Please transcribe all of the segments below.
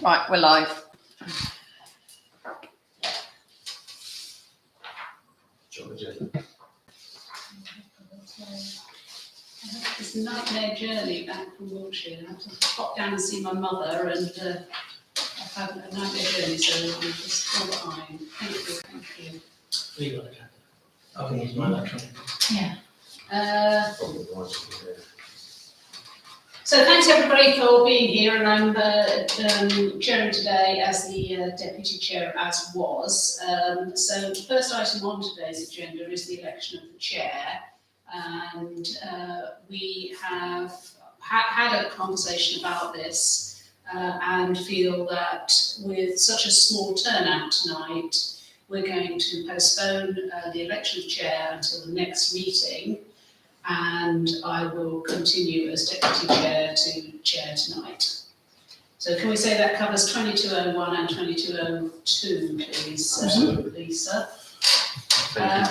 Right, we're live. It's a nightmare journey back from Wiltshire. I have to pop down and see my mother, and I've had a nightmare journey, so we're just all fine. Thank you. You got a cat. I can use my electronic. Yeah. So thanks everybody for being here, and I'm chairing today as the deputy chair as was. So the first item on today's agenda is the election of the chair, and we have had a conversation about this and feel that with such a small turnout tonight, we're going to postpone the election of chair until the next meeting. And I will continue as deputy chair to chair tonight. So can we say that covers 2201 and 2202, please, Lisa?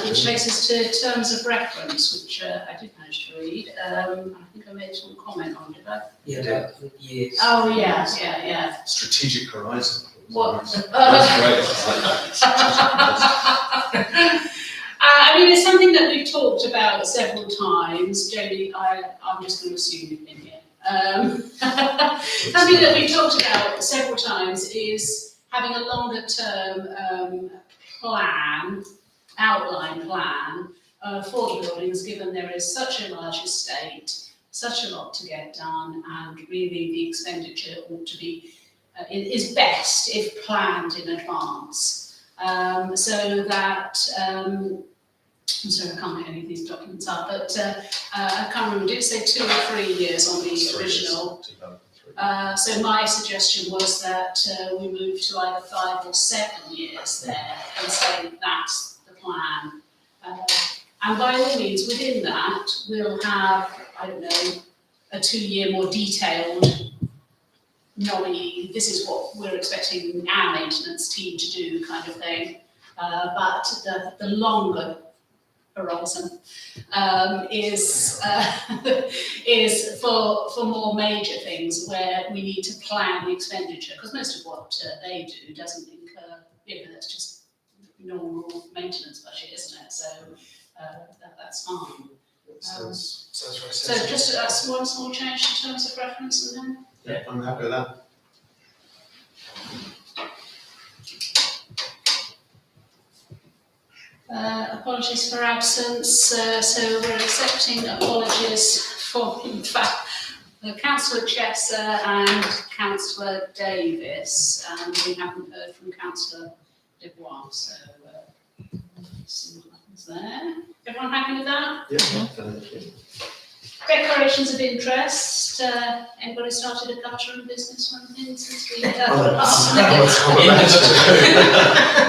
Which takes us to terms of reference, which I did manage to read. I think I made some comment on, did I? Yeah, years. Oh, yeah. Strategic horizon. What? That's great. I mean, it's something that we've talked about several times. Jamie, I'm just going to assume you've been here. Something that we've talked about several times is having a longer term outline plan for the buildings, given there is such a large estate, such a lot to get done, and really the expenditure ought to be, is best if planned in advance. So that, I'm sorry, I can't get any of these documents up, but I can't remember, did it say 2 or 3 years on the original? So my suggestion was that we move to either 5 or 7 years there and say that's the plan. And by all means, within that, we'll have, I don't know, a 2-year more detailed, this is what we're expecting our maintenance team to do kind of thing. But the longer horizon is for more major things where we need to plan the expenditure, because most of what they do doesn't incur, that's just normal maintenance budget, isn't it? So that's fine. Sounds very So sensible. just one small change in terms of reference, and then Yeah, I'm happy with that. apologies for absence. So we're accepting apologies for, in fact, Councillor Chesser and Councillor Davis, and we haven't heard from Councillor Dubois. So let's see what happens there. Everyone happy with that? Yeah, thank you. Declarations of interest. Anybody started a guttering business or anything since we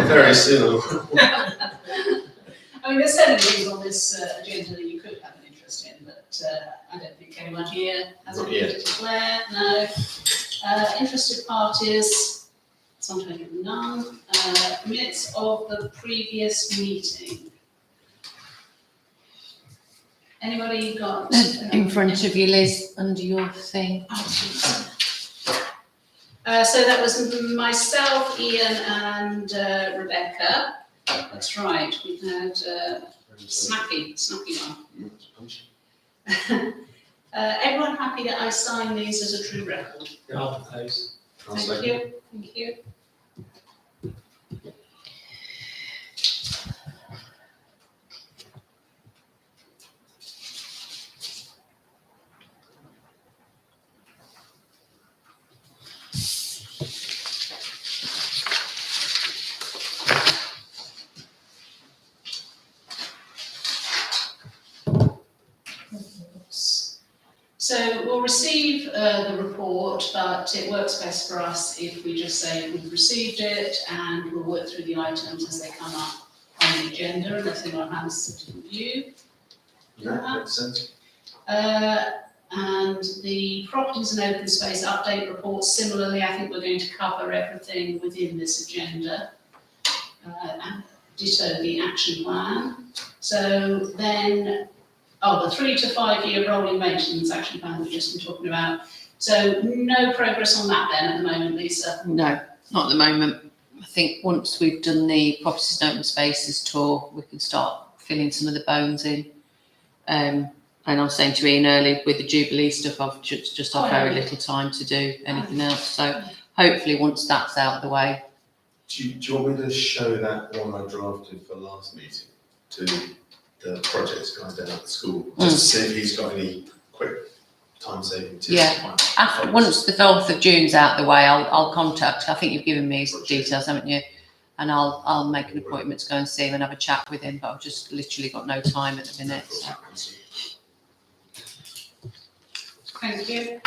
Very soon. I mean, there's so many things on this agenda that you could have an interest in, but I don't think anyone here has anything to declare. No. Interested parties, sometimes none. Minutes of the previous meeting. Anybody got? In front of you, Liz, under your thing. So that was myself, Ian, and Rebecca. That's right. We had snappy one. Everyone happy that I sign these as a true record? I'll propose. Thank you. Thank you. So we'll receive the report, but it works best for us if we just say we've received it, and we'll work through the items as they come up on the agenda, unless anyone has a different view. Yeah, makes sense. And the properties and open space update report, similarly, I think we're going to cover everything within this agenda. And ditto the action plan. So then, the 3 to 5 year rolling maintenance action plan we've just been talking about. So no progress on that then at the moment, Lisa? No, not at the moment. I think once we've done the properties and open spaces tour, we can start filling some of the bones in. And I was saying to Ian earlier, with the Jubilee stuff, I've just had very little time to do anything else. So hopefully once that's out of the way. Do you want me to show that one I drafted for last meeting to the projects guys down at the school? Just to see if he's got any quick time-saving tips. Yeah. Once the 4th of June's out of the way, I'll contact, I think you've given me his details, haven't you? And I'll make an appointment to go and see him and have a chat with him, but I've just literally got no time at the minute. So. Thank you.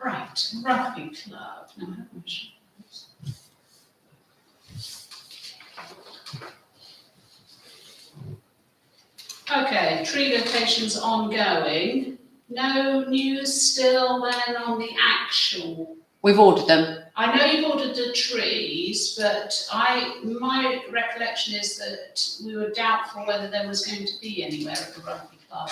Right, rugby club. No, I haven't. Okay, tree locations ongoing. No news still then on the actual. We've ordered them. I know you've ordered the trees, but my recollection is that we were doubtful whether there was going to be anywhere at the rugby club.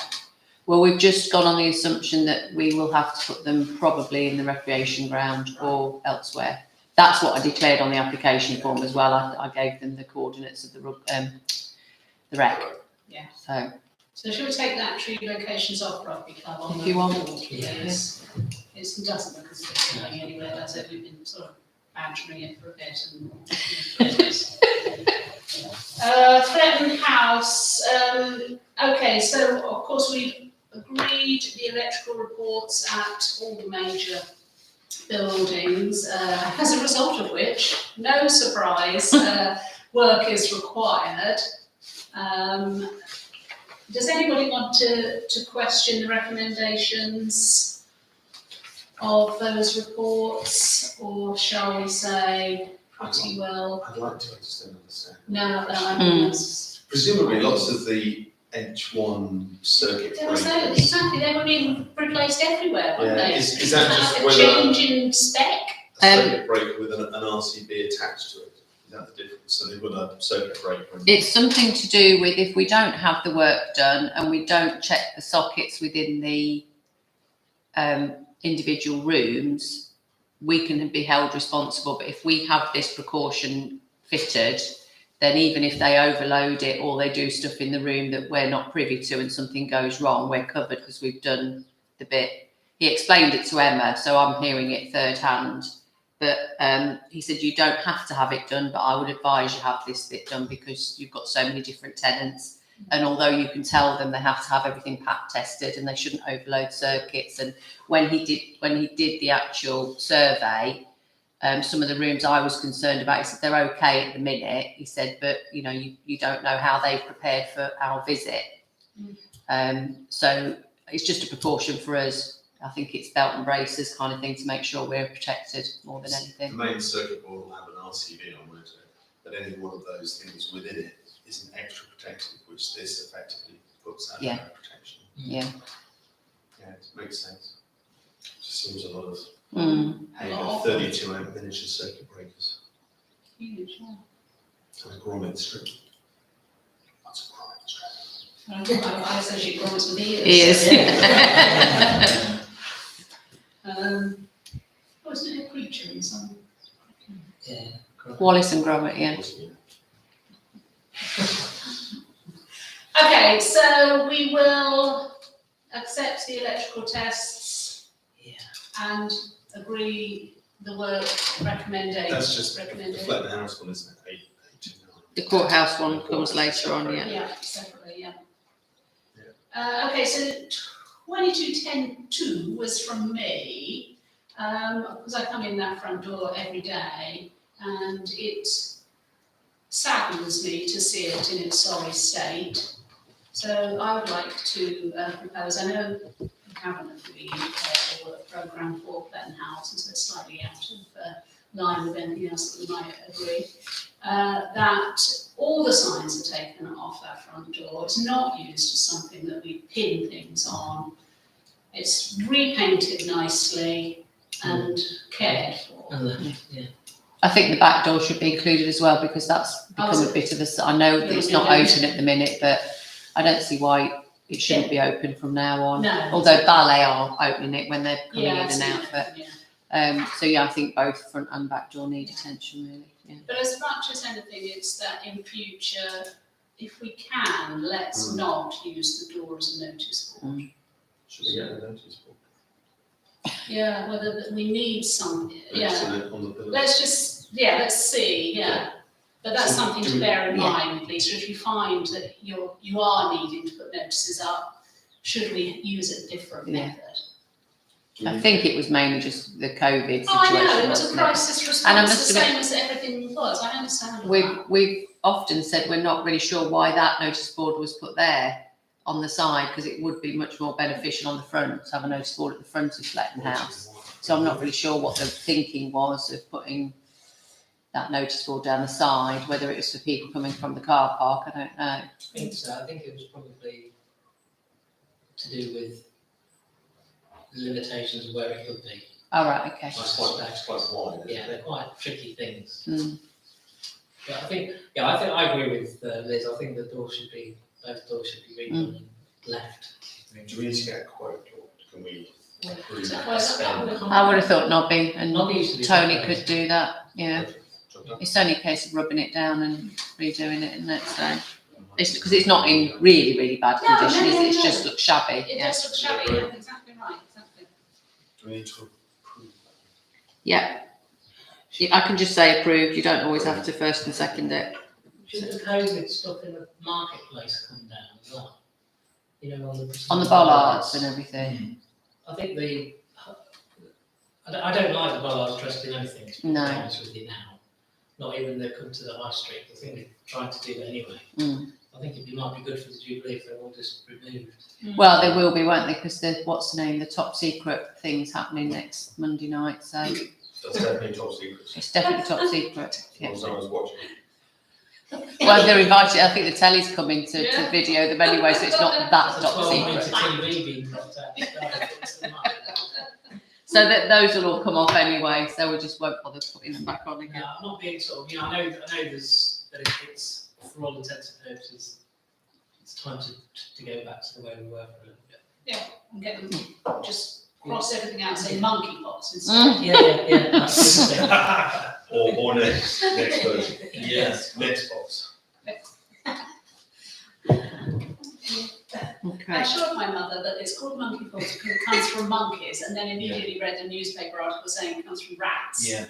Well, we've just gone on the assumption that we will have to put them probably in the recreation ground or elsewhere. That's what I declared on the application form as well. I gave them the coordinates of the rec. Yeah. So should we take that tree locations off rugby club on If the you want. board, please? It doesn't look as if it's going anywhere, does it? We've been sort of bantering it for a bit. Threatened house. Okay, so of course we've agreed the electrical reports at all the major buildings, as a result of which, no surprise, work is required. Does anybody want to question the recommendations of those reports, or shall we say pretty well? I'd like to understand. No, that's Presumably lots of the H1 circuit there was no, breakers. exactly, they were being replaced everywhere, weren't Yeah, they? is that just a whether- change in spec? A circuit breaker with an RCB attached to it. Is that the difference? So they've got a circuit breaker. it's something to do with if we don't have the work done and we don't check the sockets within the individual rooms, we can be held responsible. But if we have this precaution fitted, then even if they overload it or they do stuff in the room that we're not privy to and something goes wrong, we're covered because we've done the bit. He explained it to Emma, so I'm hearing it third hand. But he said you don't have to have it done, but I would advise you have this bit done because you've got so many different tenants. And although you can tell them they have to have everything pack tested and they shouldn't overload circuits. And when he did the actual survey, some of the rooms I was concerned about, he said they're okay at the minute. He said, but you don't know how they've prepared for our visit. So it's just a precaution for us. I think it's belt and braces kind of thing to make sure we're protected more than The anything. main circuit board will have an RCB on it, but any one of those things within it is an extra protective, which this effectively puts out Yeah. that protection. Yeah. Yeah, it makes sense. Just seems a lot of Oh. 32 amp miniature circuit breakers. Huge, yeah. And a grommet strip. What's a grommet strip? I associate grommets with ears. Ears. Wasn't it a creature in some? Yeah. Wallace and Gromit, yeah. Okay, so we will accept the electrical tests Yeah. and agree the work recommendation. That's just the recommendation. flat house one, isn't it? 829. The courthouse one comes later on, yeah. Yeah, separately, yeah. Okay, so 2210-2 was from me, because I come in that front door every day, and it saddens me to see it in its sorry state. So I would like to propose, I know we haven't agreed a work programme for Pleasant House, and so it's slightly out of line with anything else that we might agree, that all the signs are taken off our front door. It's not used as something that we pin things on. It's repainted nicely and cared for. Yeah. I think the back door should be included as well because that's become a bit of a. I know that it's not open at the minute, but I don't see why it shouldn't be open from now on. No. Although ballet are opening it when they're coming Yeah, in I've and seen out. it, But yeah. so yeah, I think both front and back door need attention really. Yeah. But as much as anything, it's that in future, if we can, let's not use the door as a notice board. Should we get a notice board? Yeah, whether that we need some, Let's yeah. put it on the pillar. Let's see, yeah. But that's So something do to we- bear in Yeah. mind, Lisa, if you find that you are needing to put notices up, should we use a different Yeah. method? Do we I need- think it was mainly just the COVID situation. Oh, I know, it was a wasn't it? crisis And I response, must the admit- same as everything was, I understand all that. We've often said we're not really sure why that notice board was put there on the side, because it would be much more beneficial on the front to have a notice board at the front of Fletton House. So I'm not really sure what the thinking was of putting that notice board down the side, whether it was for people coming from the car park, I don't know. I think so. I think it was probably to do with limitations of where it could be. All right, okay. It's quite wide, isn't Yeah, it? they're quite tricky things. Mm. But I think I agree with Liz. I think the door should be, both doors should be redone and left. Do we need to get a quote, or can we approve So, that well, spend? I would have thought Nobby and Nobby used to do Tony that. could do that, yeah. Job done. It's only a case of rubbing it down and redoing it, isn't it? So it's because it's not in really, really bad No, condition, is it? It no. just looks shabby. It Yeah. does look shabby, yeah, exactly right, exactly. Do we need to approve that? Yeah. I can just say approved. You don't always have to first and second it. Should the COVID stuff in the marketplace come down as well? You know, On the bollards and everything. I think I don't like the bollards dressed in anything, to be No. honest with you now. Not even they come to the high street. I think they've tried to do it anyway. Mm. I think it might be good for the Jubilee if they're all just removed. Well, they will be, won't they? Because the what's the name? The top secret thing's happening next Monday night, so That's definitely top secret. it's definitely top secret. As Yeah. long as someone's watching. Well, they're invited. I think the telly's coming to Yeah. video them anyway, so it's not that There's a top 12-metre secret. TV being dropped out the sky. So that those will all come off anyway. So we just won't bother putting them back on No, again. I'm not being sort of, you know, I know there's, that it's, for all intents and purposes, it's time to go back to the way we were for a little bit. And get them, just cross everything out and say monkeypox instead. Mm. Yeah, that's the thing. Or next version. Yes. Next box. I Okay. assured my mother that it's called monkeypox because it comes from monkeys, and then immediately read a newspaper article saying it comes from rats. Yeah,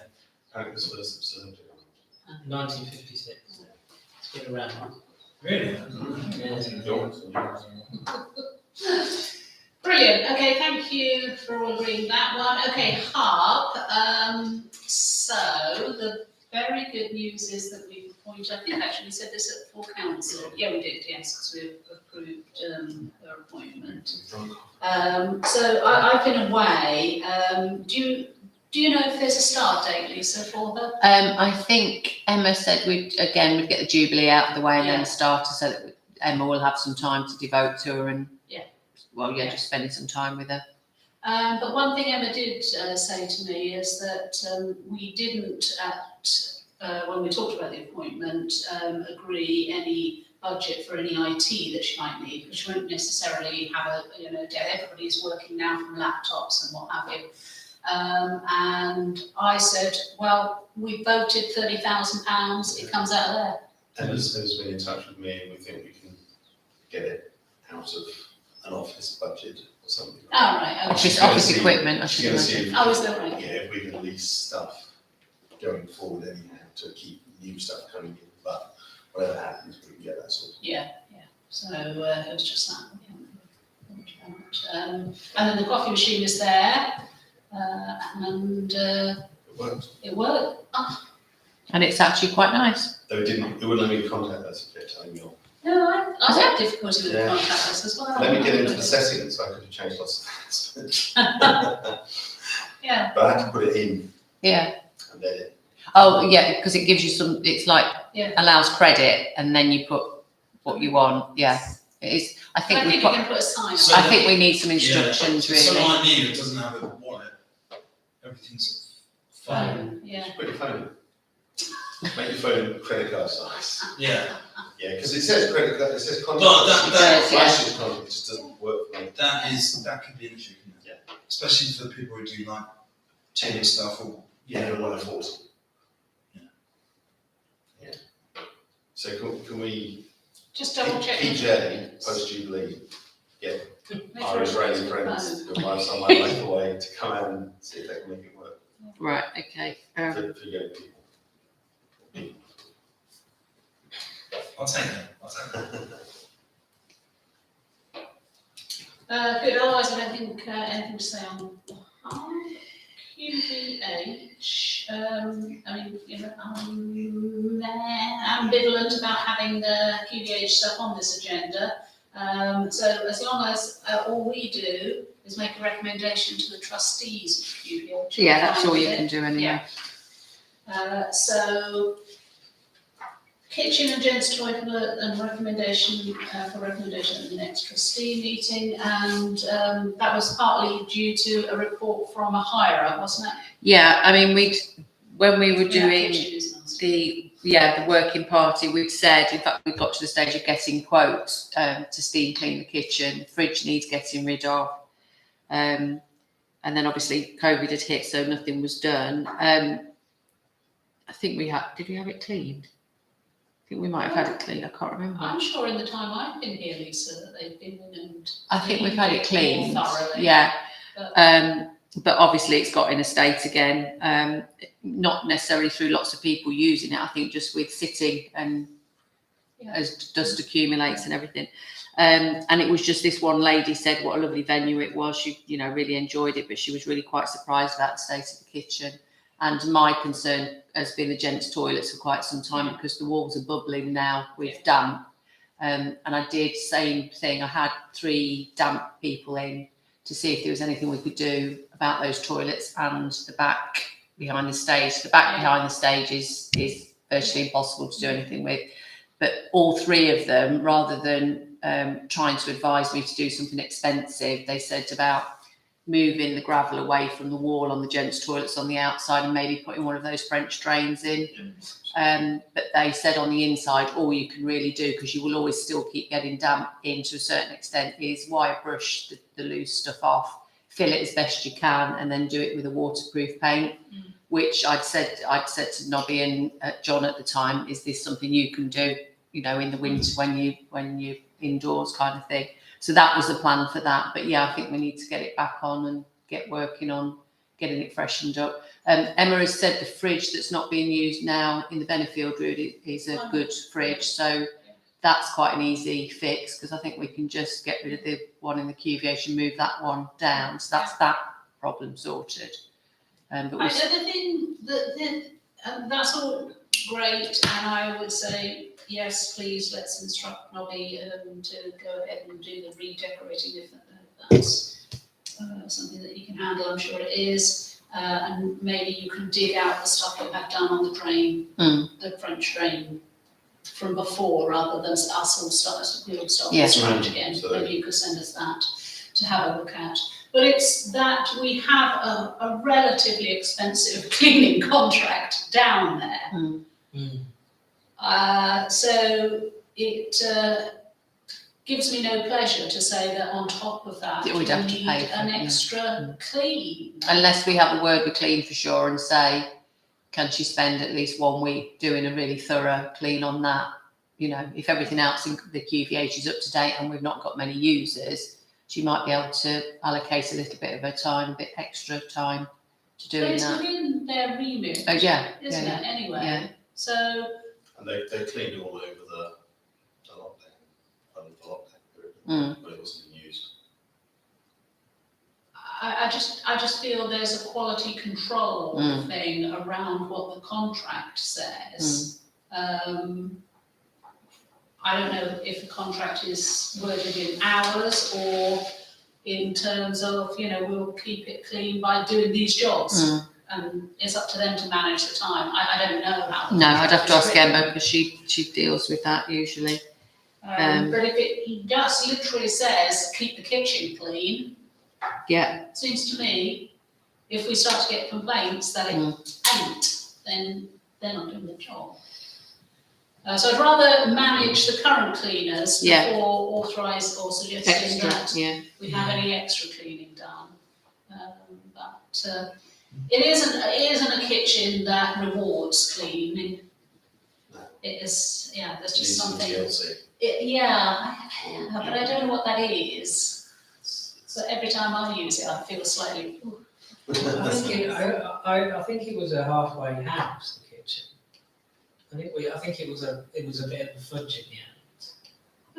Apparently it's first observed. 1956. It's been around. Really? Yeah. Yours. Brilliant. Okay, thank you for all agreeing that one. Okay, Harp. So the very good news is that we've appointed, I think actually we said this at full council. Yeah, we did, yes, because we approved her appointment. So I've been away. Do you know if there's a start date, Lisa, for her? I think Emma said we'd get the Jubilee out of the way and Yeah. then start her so that Emma will have some time to devote to her and just spending some time with her. But one thing Emma did say to me is that we didn't, when we talked about the appointment, agree any budget for any IT that she might need, because she won't necessarily have everybody's working now from laptops and what have you. And I said, well, we voted £30,000, it comes out of there. Emma's been in touch with me and we think we can get it out of an office budget or something. Oh, right, okay. Office gonna see- equipment, I She's should going to see imagine. if, Oh, is that right? yeah, if we can lease stuff going forward anyhow to keep new stuff coming in, but whatever happens, we can get that sorted. Yeah. So it was just that. we haven't thought about. And then the coffee machine is there, and It works. it worked. Oh, And it's actually quite nice. Though it wouldn't let me contact us if they're telling me off. no, I had difficulty with the Yeah. contact us as well. Let me get into the settings so I could have changed lots of things. Yeah. But I had to put it in Yeah. and then it. Oh, yeah, because it gives you some, it's like, Yeah. allows credit and then you put what you want. Yeah, it is. I I think think we you put, can put a sign So- on. I think we need some instructions So really. like me, that doesn't have a wallet, everything's fine. Yeah. Just put your phone in. Make your phone credit card size. Yeah, Yeah, because it says credit card, it says contact. But that- Flash it just doesn't work for me. that could be an issue, couldn't it? Yeah. Especially for people who do like chain stuff or Yeah, I don't want to force Yeah. Yeah. So can we, Just double check. PJ, post Jubilee, get Make our sure Israeli it's friends fine. who live somewhere like away to come out and see if they can make it work Right, okay. for young people. I'll take that. Good, otherwise I don't think anything to say on QVH. I mean, you know, I'm ambivalent about having the QVH stuff on this agenda. So as long as all we do is make a recommendation to the trustees of QVH. Yeah, that's fine all with you it. can do anyway. So kitchen and gents toilet and recommendation for recommendation at the next trustee meeting, and that was partly due to a report from a hirer, wasn't it? Yeah, I mean, when we were Yeah, doing kitchen is nice. the working party, we'd said, in fact, we got to the stage of getting quotes to steam clean the kitchen. The fridge needs getting rid of. And then obviously COVID had hit, so nothing was done. I think did we have it cleaned? I think we might have had it cleaned, I can't remember. I'm sure in the time I've been here, Lisa, that they've been in and I think we've had it cleaned, more thoroughly. yeah. But- But obviously it's got in a state again, not necessarily through lots of people using it, I think just with sitting and Yeah. as dust accumulates and everything. And it was just this one lady said what a lovely venue it was. She, really enjoyed it, but she was really quite surprised about the state of the kitchen. And my concern has been the gents' toilets for quite some time because the walls are bubbling now with damp. And I did same thing. I had 3 damp people in to see if there was anything we could do about those toilets and the back behind the stage. The back behind the stage is virtually impossible to do anything with. But all 3 of them, rather than trying to advise me to do something expensive, they said about moving the gravel away from the wall on the gents' toilets on the outside and maybe putting one of those French drains in. But they said on the inside, all you can really do, because you will always still keep getting damp in to a certain extent, is wire brush the loose stuff off, fill it as best you can, and then do it with a waterproof paint. Which I'd said to Nobby and John at the time, is this something you can do, in the winter when you're indoors kind of thing. So that was the plan for that. But yeah, I think we need to get it back on and get working on getting it freshened up. Emma has said the fridge that's not being used now in the Benefield Road is a good fridge. So that's quite an easy fix, because I think we can just get rid of the one in the QVH and move that one down. So that's that problem sorted. But The thing that's all great, and I would say yes, please let's instruct Nobby to go ahead and do the redecorating if that's something that you can handle. I'm sure it is, and maybe you can dig out the stuff that I've done on the drain, the French drain from before, rather than us all start from scratch again. Maybe you could send us that to have a look at. But it's that we have a relatively expensive cleaning contract down there. So it gives me no pleasure to say that on top of that, We'd have to need pay for an it, extra clean. Unless we have a word with Clean for Sure and say, can she spend at least 1 week doing a really thorough clean on that? If everything else in the QVH is up to date and we've not got many users, she might be able to allocate a little bit of her time, a bit extra time to doing But it's that. within their remit, Oh yeah, isn't yeah, it, anyway? yeah. So, And they cleaned all over the lockdown, under the lockdown, but it wasn't being used. I just feel there's a quality control thing around what the contract says. I don't know if the contract is worded in hours or in terms of, we'll keep it clean by doing these jobs. And it's up to them to manage the time. I don't know how. the No, I'd have contract to is ask written. Emma, because she deals with that usually. But if it just literally says, keep the kitchen clean, Yeah, seems to me, if we start to get complaints that it ain't, then they're not doing the job. So I'd rather manage the current cleaners Yeah. before authorise or suggesting Extra, that yeah. we have any extra cleaning done. But it isn't a kitchen that rewards cleaning. No. It is, yeah, there's just Needs some something. TLC. But I don't know what that is. So every time I use it, I feel slightly. Ooh. I think it was a halfway house, the kitchen. I think it was a bit of a fudge in the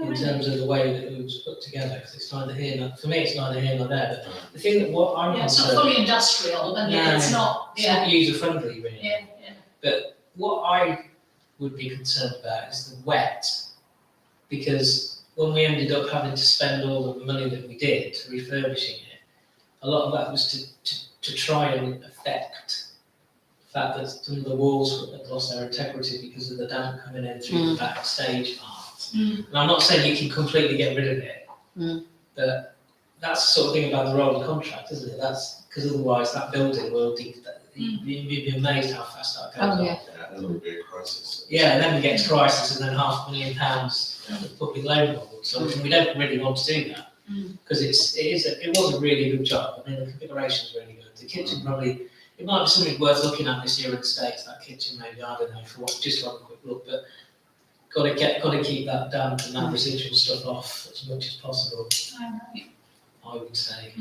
end, in terms of the way that it was put together. Because it's neither here nor, for me, it's neither here nor there. But the thing that what I'm Yeah, it's concerned, not fully industrial, and yet it's not. it's not user friendly really. Yeah. But what I would be concerned about is the wet, because when we ended up having to spend all the money that we did refurbishing it, a lot of that was to try and affect the fact that some of the walls had lost their integrity because of the damp coming in through the backstage part. And I'm not saying you can completely get rid of it, but that's the sort of thing about the rolling contract, isn't it? That's because otherwise that building will you'd be amazed how fast that goes on. Yeah. Yeah, and it will be a crisis. Yeah, and then we get to crisis, and then £500,000 of public loan roll. So we don't really want to do that because it was a really good job. I mean, the configuration is really good. The kitchen probably, it might be something worth looking at this year in the States. That kitchen, maybe, I don't know, for what, just one quick look. But got to keep that damp and that residual stuff off as much as possible. I would say.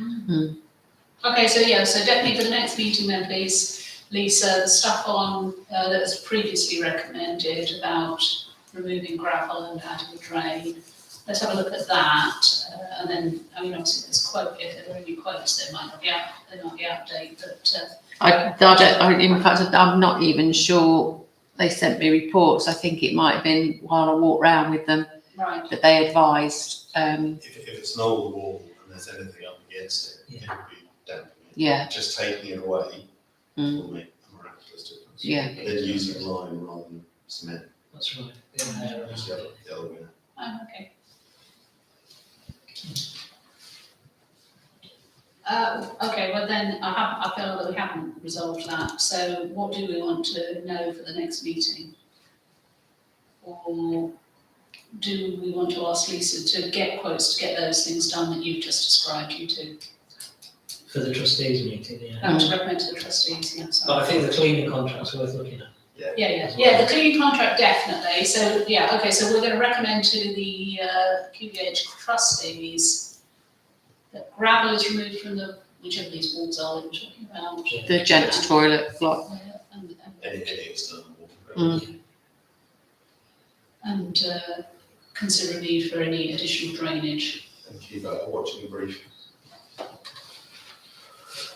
Okay, so definitely for the next meeting then, please, Lisa, the stuff on that was previously recommended about removing gravel and adding a drain. Let's have a look at that, and then, I mean, obviously there's if there are any quotes, they might not be out of date, but In fact, I'm not even sure they sent me reports. I think it might have been while I walked around with them right. that they advised. If it's an old wall and there's anything up against it, it would be damping it. Yeah. Just taking it away will make a miraculous difference. Yeah. And then using lime rather than cement. That's right. That's the other way. Okay. Okay, well then, I feel that we haven't resolved that, so what do we want to know for the next meeting? Or do we want to ask Lisa to get quotes to get those things done that you've just described you to? For the trustees meeting, yeah. To recommend to the trustees, yeah, But sorry. I think the cleaning contract's worth looking at. Yeah, the cleaning contract definitely, so, yeah, okay, so we're gonna recommend to the QVH trustees that gravel is removed from whichever these walls are that we're talking about. The gents' toilet block. And Anything external. and consider a need for any additional drainage. Thank you for watching the brief.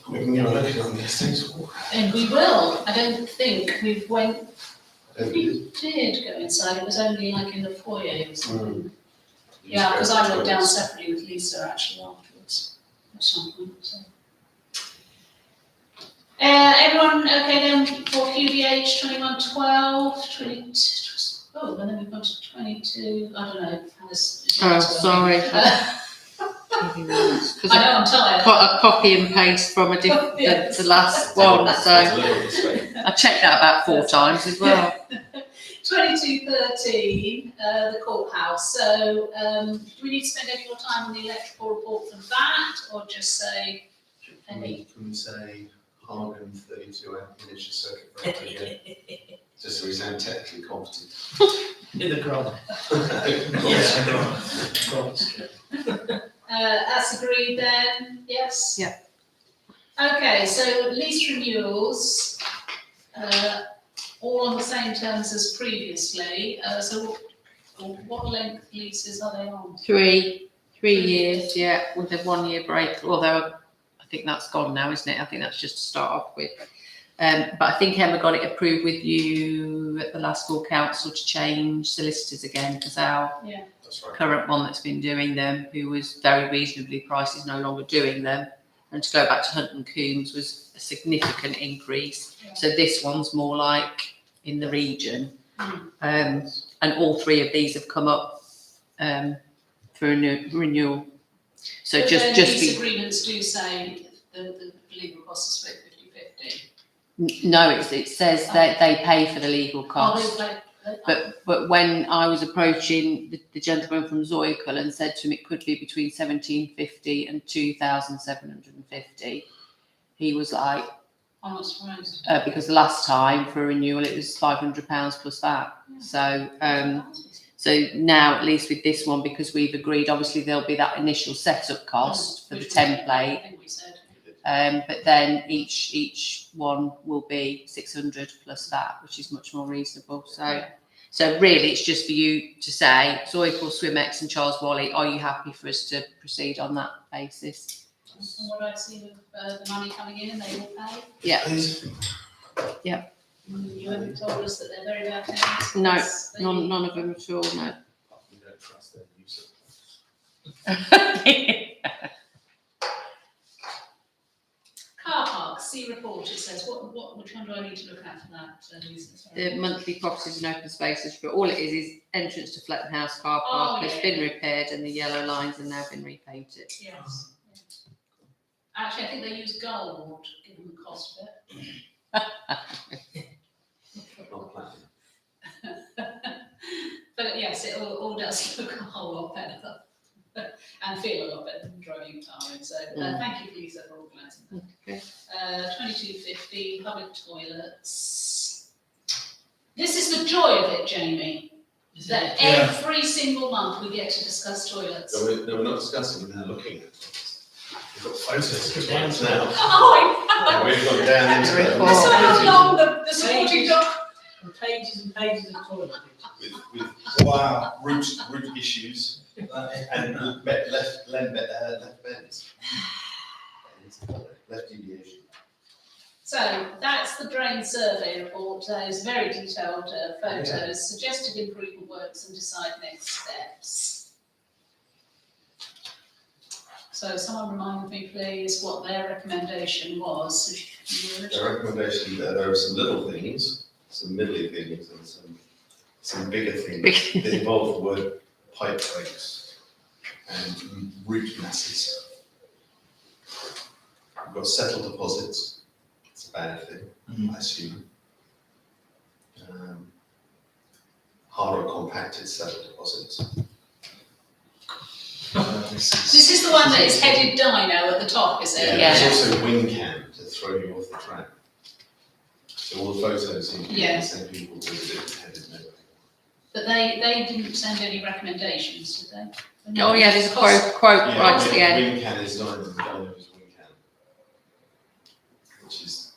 We can go looking on these things. And we will, I don't think we went, And we did go inside, it was only like in the foyer or something. Mm. Yeah, because I went down separately with Lisa actually afterwards, at some point, so. Everyone okay then for QVH 2112, and then we've gone to 22, I don't know. Oh, sorry. Because I know, I'm tired. a copy and paste from the last one, so I checked that about 4 times as well. 2213, the courthouse, so do we need to spend any more time on the electrical report for that, or just say any? Can we say Hagen 32 amp miniature circuit breaker again? Just so we sound technically competent. In the grant. That's agreed then, yes? Yeah. Okay, so lease renewals, all on the same terms as previously, so what length leases are they on? 3 years, yeah, with a 1 year break, although I think that's gone now, isn't it? I think that's just to start off with. But I think Emma got it approved with you at the last full council to change solicitors again, because our That's right. current one that's been doing them, who was very reasonably priced, is no longer doing them. And to go back to Hunt and Coombs was a significant increase. Yeah. So this one's more like in the region. And all 3 of these have come up for renewal. So But just these be, agreements do say the legal costs are split 50-50. No, it says that they pay for the legal cost. But when I was approaching the gentleman from Zoical and said to him it could be between 1,750 and 2,750, he was like, I'm not surprised. because the last time for a renewal it was £500 plus that. Yeah. So now at least with this one, because we've agreed, obviously there'll be that initial setup cost for the template. I think we said. But then each one will be 600 plus that, which is much more reasonable. So really, it's just for you to say, Zoical, Swimex, and Charles Wally, are you happy for us to proceed on that basis? And what I see with the money coming in, they will pay. Yeah. Please. You haven't told us that they're very bad tenants. No, Yes, they- none of them at all. No. We don't trust their use of Car parks, see report, it says, which one do I need to look at for that, Lisa? Sorry. The monthly properties and open spaces, but all it is entrance to Fletton House car park has been repaired and the yellow lines have now been repainted. Yes. Actually, I think they use gold, given the cost of it. not planning. But yes, it all does look a whole lot better and feel a lot better than driving tired. So thank you, Lisa, for organising that. Okay. 2250 public toilets. This is the joy of it, Jamie. That every single month we get to discuss toilets. No, we're not discussing, we're now looking at it. We've got photos of toilets now. Oh, I know. And we've gone down into them This is how long the supporting doc. And pages and pages of toilet paper. with root issues and left bends. Left deviation. So that's the drain survey report. Those very detailed photos, suggested improvement works and decide next steps. So someone remind me please what their recommendation was. The recommendation, there are some little things, some middling things and some bigger things that involve the word pipe breaks and root masses. We've got settled deposits, it's a bad thing, I assume. Hard or compacted settled deposits. This is the one that is headed dino at the top, is it? Yeah. There's also wing cam to throw you off the track. So all the photos seem to be the same people with a different headed neighbour. But they didn't send any recommendations, did they? Oh yeah, there's a quote right at the end. Wing can is dino is wing can. Which is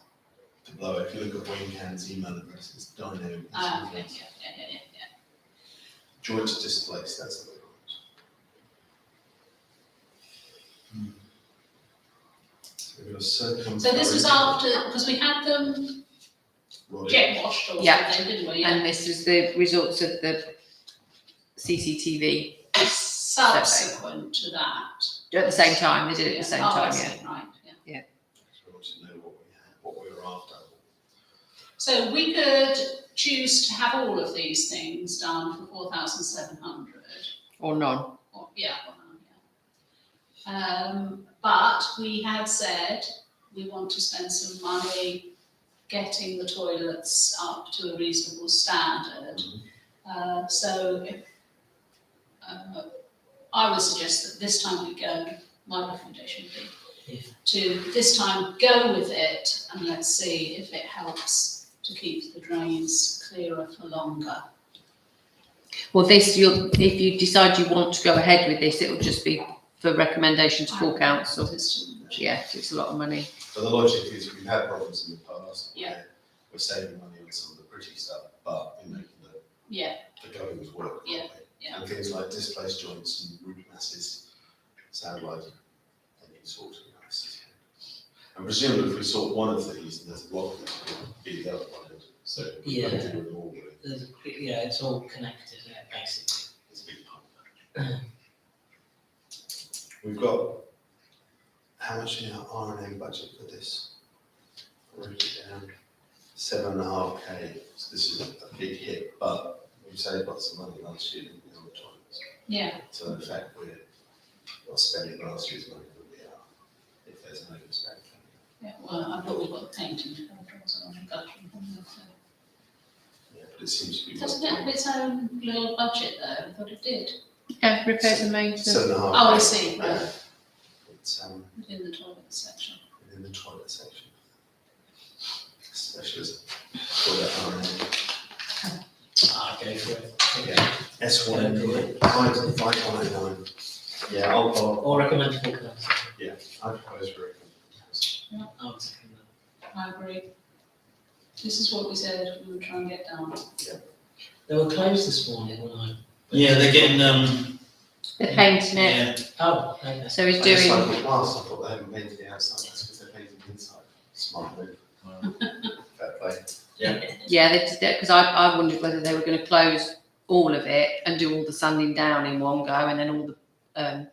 the blower. If you look at wing can's email address, it's dino. Okay, yeah. Joint to displace, that's the way. So this was after, because we had them jet washed or something, didn't we? And this is the results of the CCTV Subsequent to that. at the same time. They did it at the same I time. see, right, yeah. So we want to know what we were after. So we could choose to have all of these things done for 4,700. Or none. Or none. But we have said we want to spend some money getting the toilets up to a reasonable standard. So if, I would suggest that this time we go, my recommendation would be to this time go with it and let's see if it helps to keep the drains clearer for longer. Well, if you decide you want to go ahead with this, it will just be for recommendation to full council. Yeah, it's a lot of money. But the logic is we've had problems in the past. Yeah. Where we're saving money on some of the pretty stuff, but in making the goings work. Yeah. properly. Yeah. And things like displaced joints and root masses sound like they need sorting. And presumably if we sort one of these, and there's a block that will be the other one. So we've got to do it all. It's all connected, basically. It's a big pump. We've got, how much in our R&M budget for this? Wrote it down, 7.5K. So this is a big hit, but we saved lots of money last year on the toilets. Yeah. So in fact, we're not spending last year's money that we are, if there's an overspend. Yeah, well, I thought we got the painting to cover also on the guttering. Yeah, but it seems to be. Doesn't it have its own little budget though? I thought it did. Yeah, repairs and maintenance. 7.5. Oh, I see, Yeah. right, It's within the toilet section. within the toilet section. Specialist for the R&M. Ah, go for it. Okay. S1, 5.89. Yeah, I'll Or recommendable council. I propose for recommendation. I would second that. I agree. This is what we said we would try and get done. They were closed this morning when I. Yeah, they're getting, They're painting it, yeah, Oh, okay. so he's I just doing, cycled past, I thought they hadn't painted the outside, that's because they're painting the inside. Smart move. Fair play. yeah, because I wondered whether they were going to close all of it and do all the sanding down in one go and then all the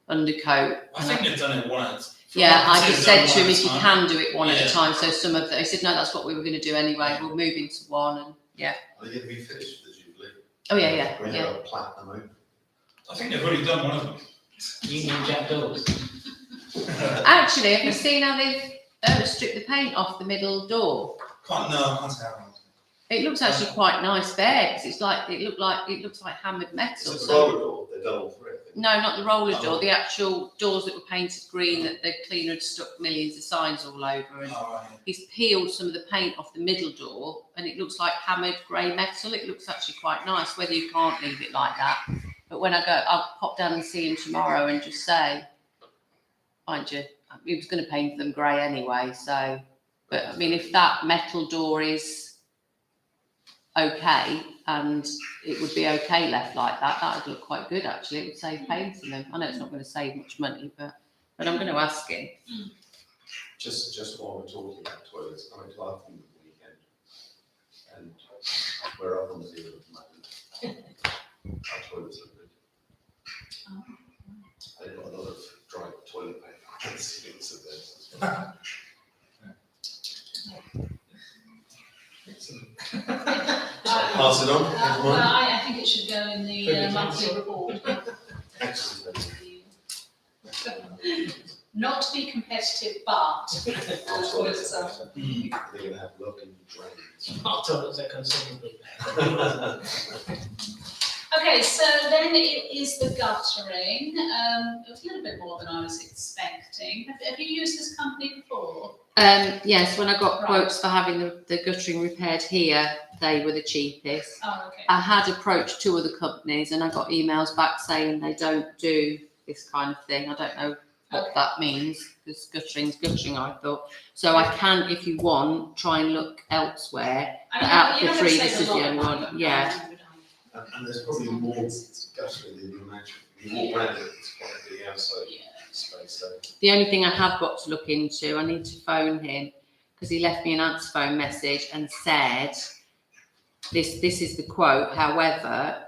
undercoat. I think they've done it once. Yeah, I just said to him, him if you can do it one at a Yeah. time, so some of the, he said, no, that's what we were going to do anyway, we'll move into one, and yeah. Are they going to be finished with the Jubilee? Oh, yeah, We yeah. have a platinum open. I think they've already done one of them. Union Jack doors. Actually, have you seen how they've stripped the paint off the middle door? I can't say how long. It looks actually quite nice there, because it's like, it looks like hammered metal, It's a so. roller door, they've done all three, I think. No, not the roller Oh. door, the actual doors that were painted green that the cleaner had stuck millions of signs all over, and Oh, right, he's peeled some of the paint off the middle door and it looks like hammered grey metal. It looks actually quite nice, whether you can't leave it like that. But when I go, I'll pop down and see him tomorrow and just say, mind you, he was going to paint them grey anyway, so, but I mean, if that metal door is okay and it would be okay left like that, that would look quite good actually. It would save painting them. I know it's not going to save much money, but I'm going to ask him. Just while we're talking about toilets, I went to Arthur the weekend, and we're up on the deal at the moment. Our toilets are good. Oh. They've got a lot of dry toilet paper and ceilings of theirs as well. Pass it on, Well, everyone. I think it should go in the Privy monthly council. report. Excellent. Not to be competitive, but toilets are. Hmm. They're going to have lovely drains. Our toilets are considerably better. Okay, so then it is the guttering. It was a little bit more than I was expecting. Have you used this company before? Yes, when I got Right. quotes for having the guttering repaired here, they were the cheapest. Oh, okay. I had approached two other companies and I got emails back saying they don't do this kind of thing. I don't know what Okay. that means, because guttering's guttering, I thought. So I can, if you want, try and look elsewhere. I mean, out of you're the not gonna three, save this a is the lot of only money, one, but yeah. And there's probably more guttering than you imagine. You walk around it, it's quite a big outside Yeah. space, so. The only thing I have got to look into, I need to phone him, because he left me an answer phone message and said, this is the quote, however,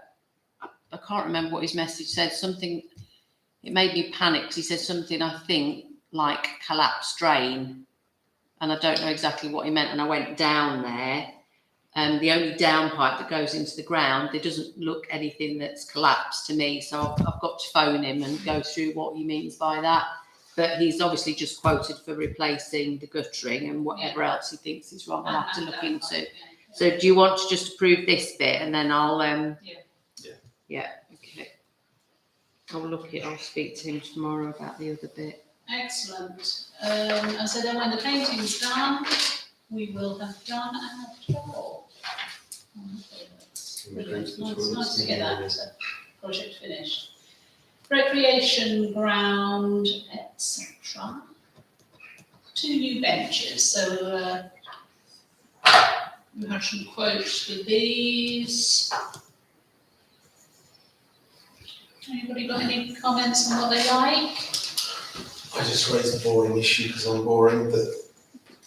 I can't remember what his message said, something, it made me panic, because he said something, I think, like collapsed drain, and I don't know exactly what he meant, and I went down there, and the only downpipe that goes into the ground, there doesn't look anything that's collapsed to me, so I've got to phone him and go through what he means by that. But he's obviously just quoted for replacing the guttering and whatever else he thinks is wrong, I'll have to look into. So do you want to just approve this bit and then I'll yeah, okay. I'll speak to him tomorrow about the other bit. Excellent. And so then when the painting's done, we will have done our job. Brilliant. Nice to get that project finished. Recreation ground, etc. 2 new benches. So we have some quotes for these. Anybody got any comments on what they like? I just raised a boring issue because I'm boring, that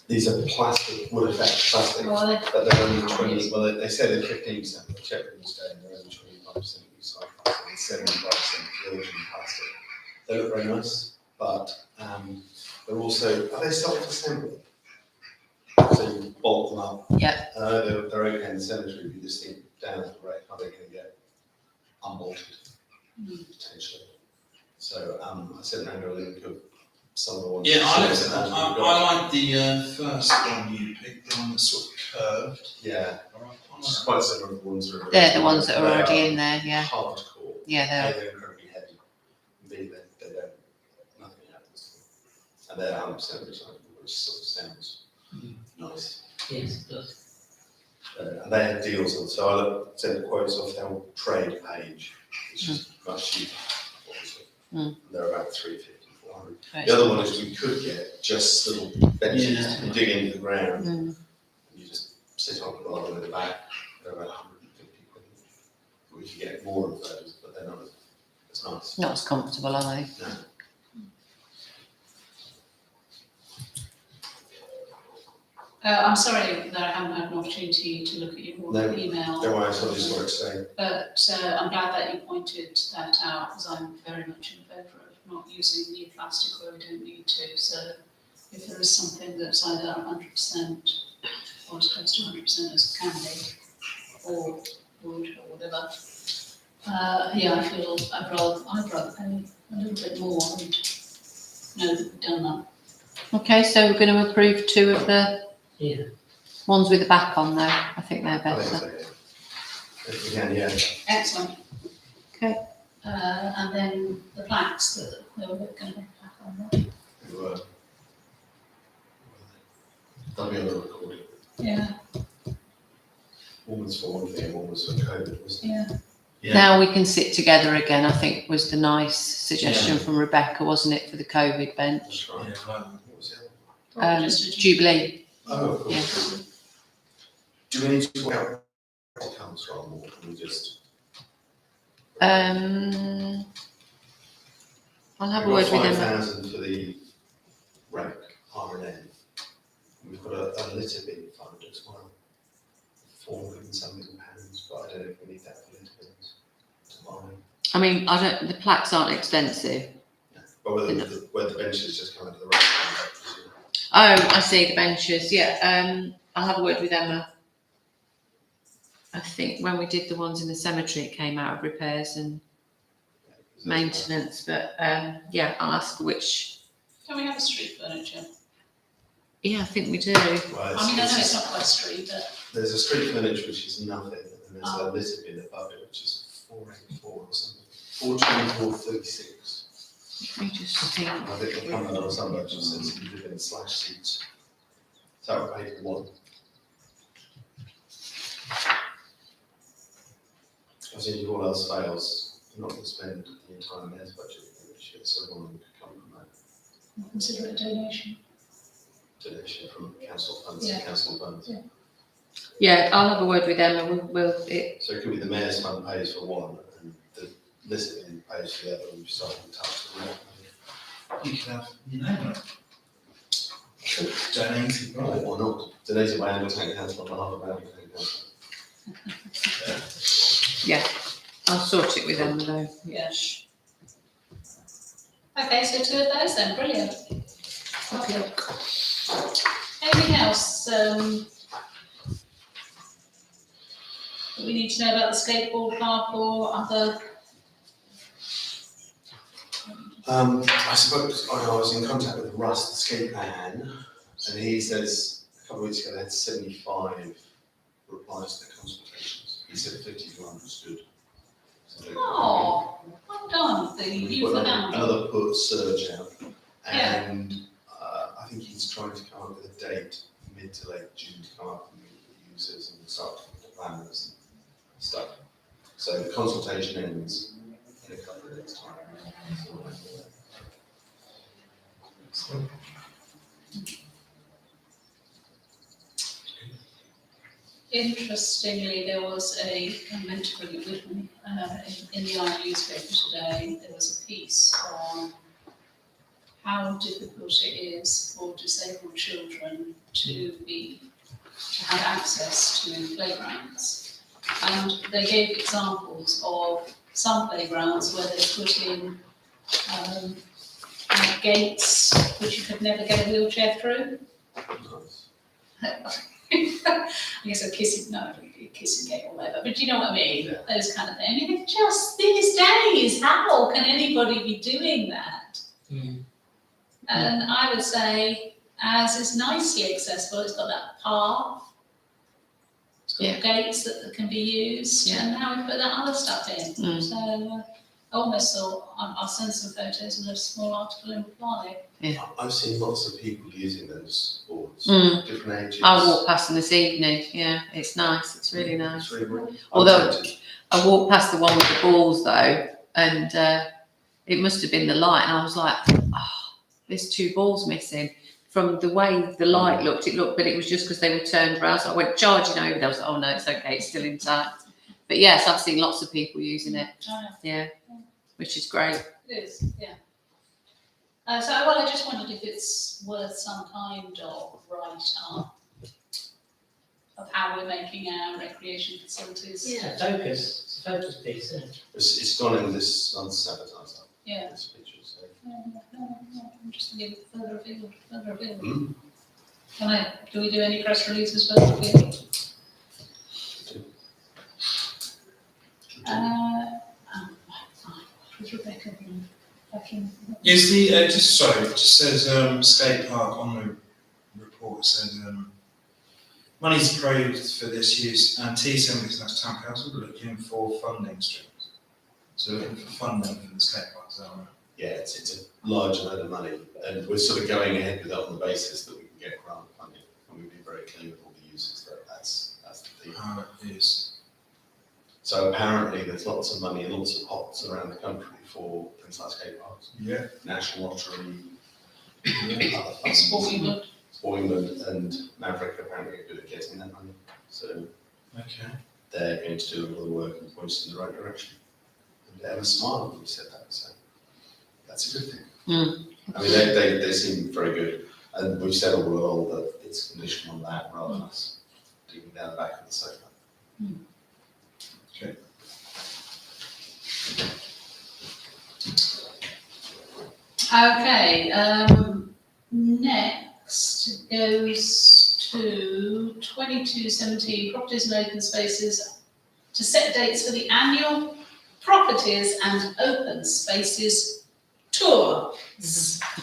these are plastic, would affect plastic, Well, they- but they're only 20, well, they say they're 15%, but check with them today, they're only 25% recycled, and 75% virgin plastic. They look very nice, but they're also, are they self-assembly? So you bolt them up. Yeah. They're okay in the cemetery, but you just think down at the wreck, are they going to get unbolted, potentially? So I sent around a link of some of the ones. Yeah, I that like, I like the first one you picked, the one that's sort of curved. Yeah, I it's like quite similar to the ones that are. They're the ones that are They already in there, yeah. Hardcore. Yeah, they are. A, they're incredibly heavy. B, they don't, nothing happens. And they're 100% recyclable, which sort of sounds nice. Yes, it does. And they have deals on, so I sent the quotes off their trade page, which is much cheaper, obviously. Mm. They're about 350, 400. Right. The other one is we could get just little benches to dig into the ground, and you just sit on the bottom of the back. They're about 150 quid. We could get more of those, but they're not as nice. Not as comfortable, are they? No. I'm sorry that I haven't had an opportunity to look at your No, email. Don't worry, I saw this what it's saying. But I'm glad that you pointed that out, because I'm very much in favour of not using new plastic where we don't need to. So if there is something that's either 100% or as close to 100% as it can be, or wood or whatever, I feel I'd rather pay a little bit more and know that we've done that. Okay, so we're going to approve 2 of the ones with the back on, though. I think they're I think better. so, yeah. Again, yeah. Excellent. Okay. And then the plaques that they were going to have back on that. They were. They'll be on the recording. Yeah, One was for one thing, and one was for COVID, wasn't it? yeah. Now we can sit together again, I think was the nice suggestion from Rebecca, wasn't it, for the COVID bench? That's right. Yeah, I like What was the other one? Probably just a Jubilee. Oh, of course. Do we need to work out where it comes from, or can we just? I'll have a word with them. 5,000 for the rec, R&N. We've got a litter bin fund as well, 400 and something pounds, but I don't know if we need that for litter bins tomorrow. I mean, the plaques aren't expensive. But whether the benches just come out of the rec fund, I presume. Oh, I see, the benches, yeah. I'll have a word with Emma. I think when we did the ones in the cemetery, it came out of repairs and maintenance, but I'll ask which. Can we have a street furniture? Yeah, I think we do. Well, I mean, I know it's not quite street, but there's a street furniture which is nothing, and then there's a litter bin above it which is 484 or something, 424.36. Let me just think. I think the company or some budget says litter bin / seats. So I would pay for one. I think if all else fails, you're not going to spend the entire mayor's budget this year, so one could come from that consider it a donation. donation from council funds Yeah. to council funds. Yeah. Yeah, I'll have a word with Emma. It. So it could be the mayor's fund pays for one, and the litter bin pays for the other, and you start to touch the rest. You could have your name on it. Donated, Right, right? or not, donated by Anglican Council on behalf of Anglican Council. Yeah, I'll sort it with Emma though. Yeah. Okay, so 2 of those then, brilliant. Okay. Anything else that we need to know about the skateboard park or other? I suppose I was in contact with Russ, the skate man, and he says a couple of weeks ago they had 75 replies to their consultations. He said 50 to 100 is good. So Oh, well done, the we've youth got and another put surge out, Yeah. and I think he's trying to come up with a date, mid to late June, to come up and meet with the users and start talking to planners and stuff. So the consultation ends in a couple of days' time. Interestingly, there was I meant to bring it with me, in the Iron newspaper today, there was a piece on how difficult it is for disabled children to have access to playgrounds. And they gave examples of some playgrounds where they put in gates which you could never get a wheelchair through. Nice. I guess a kissing gate or whatever, but you know what I mean? Yeah. Those kind of things. You think, just these days, how can anybody be doing that? And I would say, as is nicely accessible, it's got that path, it's got gates that can be used, and now we put that other stuff in. So I almost thought I'll send some photos and a small article in reply. I've seen lots of people using those boards, different ages. I walked past them this evening. Yeah, it's nice. It's really nice. It's really good. Although I walked past the one with the balls though, and it must have been the light, and I was like, oh, there's 2 balls missing. From the way the light looked, but it was just because they were turned around. So I went charging over there. I was like, oh no, it's okay, it's still intact. But yes, I've seen lots of people using it. Yeah, which is great. It is, yeah. I just wondered if it's worth some kind of write-up of how we're making our recreation facilities. Yeah, focus. It's a focus piece, isn't it? It's gone in this month's advertiser. Yeah. This picture, so. I'm just thinking further afield. Do we do any press releases further afield? With Rebecca. Is the, it just says, skate park on the report, says, money's approved for this use, and T76 Town Council are looking for funding streams. So looking for funding for the skate park, is that right? Yeah, it's a large amount of money, and we're sort of going ahead with that on the basis that we can get grant funding, and we've been very clear with all the users that that's the thing. It is. So apparently there's lots of money and lots of pots around the country for things like skate parks. Yeah. National Lottery, other Sporting funds. England and Maverick apparently are good at getting that money. So Okay. they're going to do a lot of work and point us in the right direction. And Emma smiled when we said that, so that's a good thing. I mean, they seem very good, and we've said all along that it's conditional on that rather than us digging down the back of the sofa. Okay. Okay, next goes to 2217, properties and open spaces, to set dates for the annual properties and open spaces tour.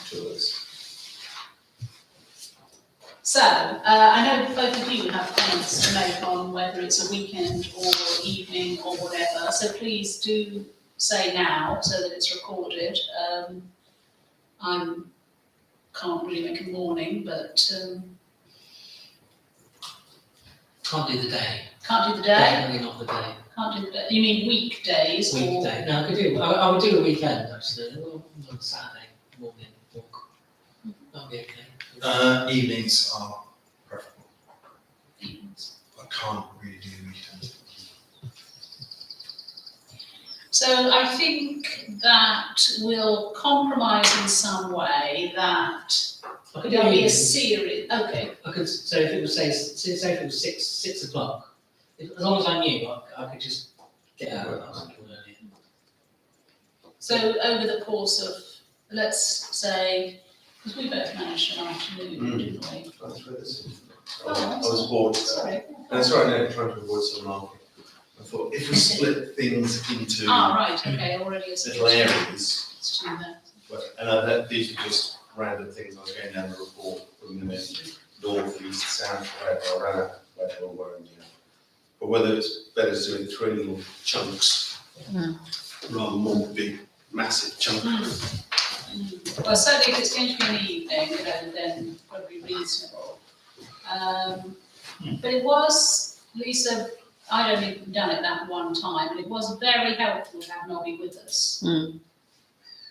Tours. So, I know both of you have comments to make on whether it's a weekend or evening or whatever, so please do say now so that it's recorded. I can't really make a morning, but Can't do the day. can't do the day. Definitely not the day. Can't do the day. You mean weekdays or? Weekday. No, I could do. I would do a weekend actually. On Saturday morning walk. That'll be okay. Evenings are preferable. Evenings. I can't really do weekends. So I think that we'll compromise in some way that I could do there'll be a evenings. series. Okay. I could. So if it was say if it was 6 o'clock, as long as I knew, I could just get out of the house earlier. So over the course of, let's say, because we both managed an afternoon, didn't we? That's where this is. Oh, I was bored. Sorry. That's right, no, trying to avoid some laughing. I thought if we split things into Right, okay, already a little suggestion. areas, Let's do that. and these are just random things I was going down the report from the north, east, south, wherever, around wherever we're in, but whether it's better to do it in 3 little chunks rather than one big, massive chunk. Well, certainly if it's going to be an evening, then probably reasonable. But it was, Lisa, I'd only done it that one time, and it was very helpful to have Nobby with us.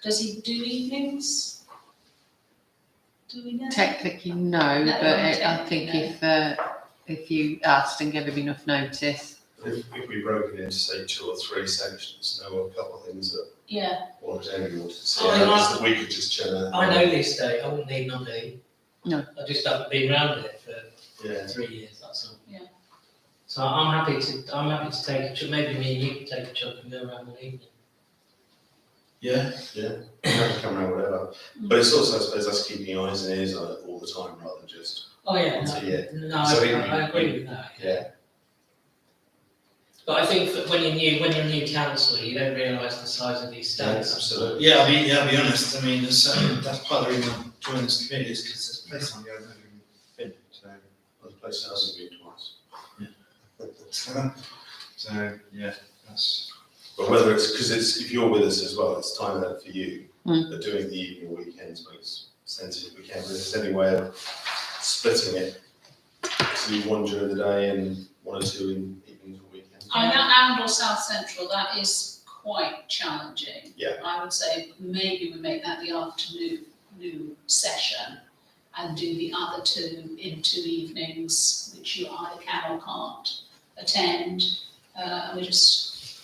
Does he do evenings? Do we know? Technically, no, No, but I technically, think no. if you asked and gave him enough notice. If we broke it into say 2 or 3 sections, there were a couple of things that Yeah, Amy wanted to see, Oh, others that we could just chill out. I know this day. I wouldn't need Monday. No. I just haven't been around it for Yeah. 3 years. That's all. Yeah. So I'm happy to take a chunk. Maybe me and you can take a chunk and go around one evening. Yeah, have to come around whatever. But it's also, I suppose, us keeping eyes and ears on it all the time rather than just, Oh yeah. So, yeah. No, So I agree with that. yeah. But I think that when you're a new councillor, you don't realise the size of these estates. Absolutely. Yeah, I'll be honest. I mean, that's part of the reason I'm joining this committee is because there's a place on the other been. So, The place hasn't been twice. so yeah, that's. But whether it's, because it's, if you're with us as well, it's time out for you, Mm. but doing the evening or weekends makes sense if we can. But if there's any way of splitting it to do one during the day and one or two in evenings or weekends. I mean, that and or South Central, that is quite challenging. Yeah. I would say maybe we make that the afternoon session and do the other two in 2 evenings, which you either can or can't attend. And we just,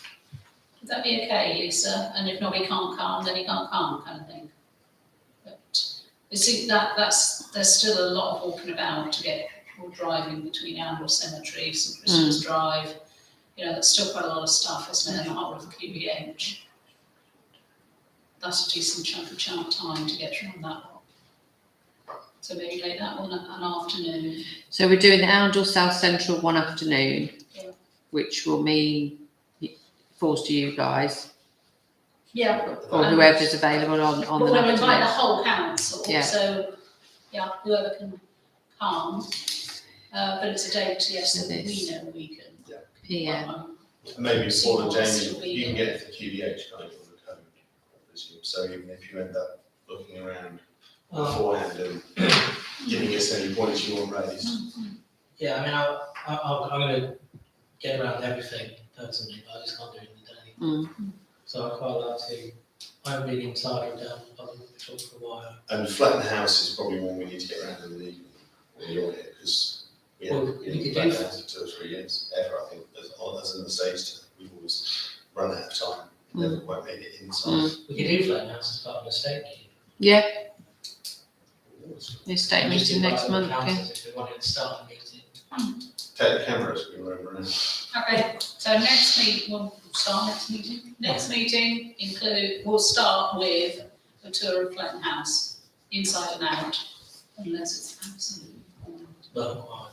would that be okay, Lisa? And if nobody can't come, then he can't come, kind of thing. But you see, there's still a lot of walking about to get people driving between Amble Cemetery, St Christopher's Drive. You know, that's still quite a lot of stuff, isn't it, in the heart of the QBH. That's a decent chunk of time to get around that one. So maybe make that one an afternoon. So we're doing the Oundle South Central one afternoon, Yeah. which will mean it falls to you guys Yeah. or whoever's available on But the we'll invite the afternoon. whole council, Yeah. so, yeah, whoever can come. But it's a date, yes, that It we is. know we can. Yeah. Maybe See Paul and what's Jamie, to be you can here. get the QBH kind of on the code, I presume. So even if you end up looking around beforehand and giving us any points you want raised. Yeah, I mean, I'm going to get around everything personally, but I just can't do it in the day. Mm. So I quite like to. I'm really entitled down the public shop for a while. And Flattened House is probably one we need to get around in the evening when you're here, because we Well, haven't we been could Flattened do- House for 2 or 3 years, ever, I think, as an estate, we've always run out of time, never quite made it inside. We could do Flattened House as part of an estate meeting. Yeah, the estate And just meeting next invite month. other Yeah. councillors if we wanted to start a meeting. Take the cameras, we can roam around. Okay, so next meeting, we'll start next meeting. Next meeting we'll start with a tour of Flattened House, inside and out, unless it's absolutely. Well,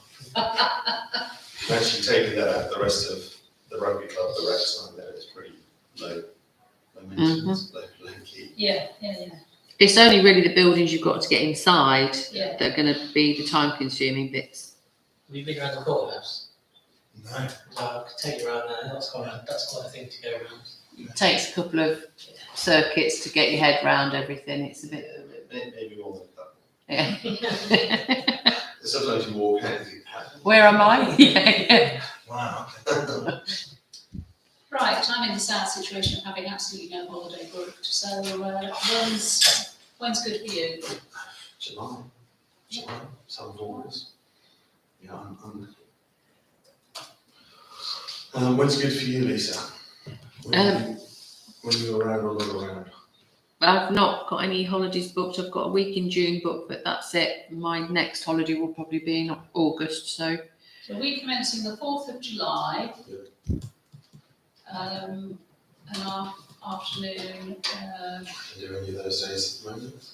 Actually taking that out, the rest of the rugby club, the rec side there is pretty low maintenance, low key. Yeah. It's only really the buildings you've got to get inside Yeah. that are going to be the time consuming bits. have you been around the courthouse? No. I could take you around there. That's quite a thing to go around. It takes a couple of circuits to get your head round everything. It's a bit, Maybe more than that. yeah. Sometimes you walk out and think, Where am I? Yeah. Wow. Okay. Right, I'm in the sad situation of having absolutely no holiday booked, so when's good for you? July, 7th of August. Yeah, when's good for you, Lisa? When you're around or not around? I've not got any holidays booked. I've got a week in June booked, but that's it. My next holiday will probably be in August. So So we commencing the 4th of July. An afternoon, Are there any of those days at the moment?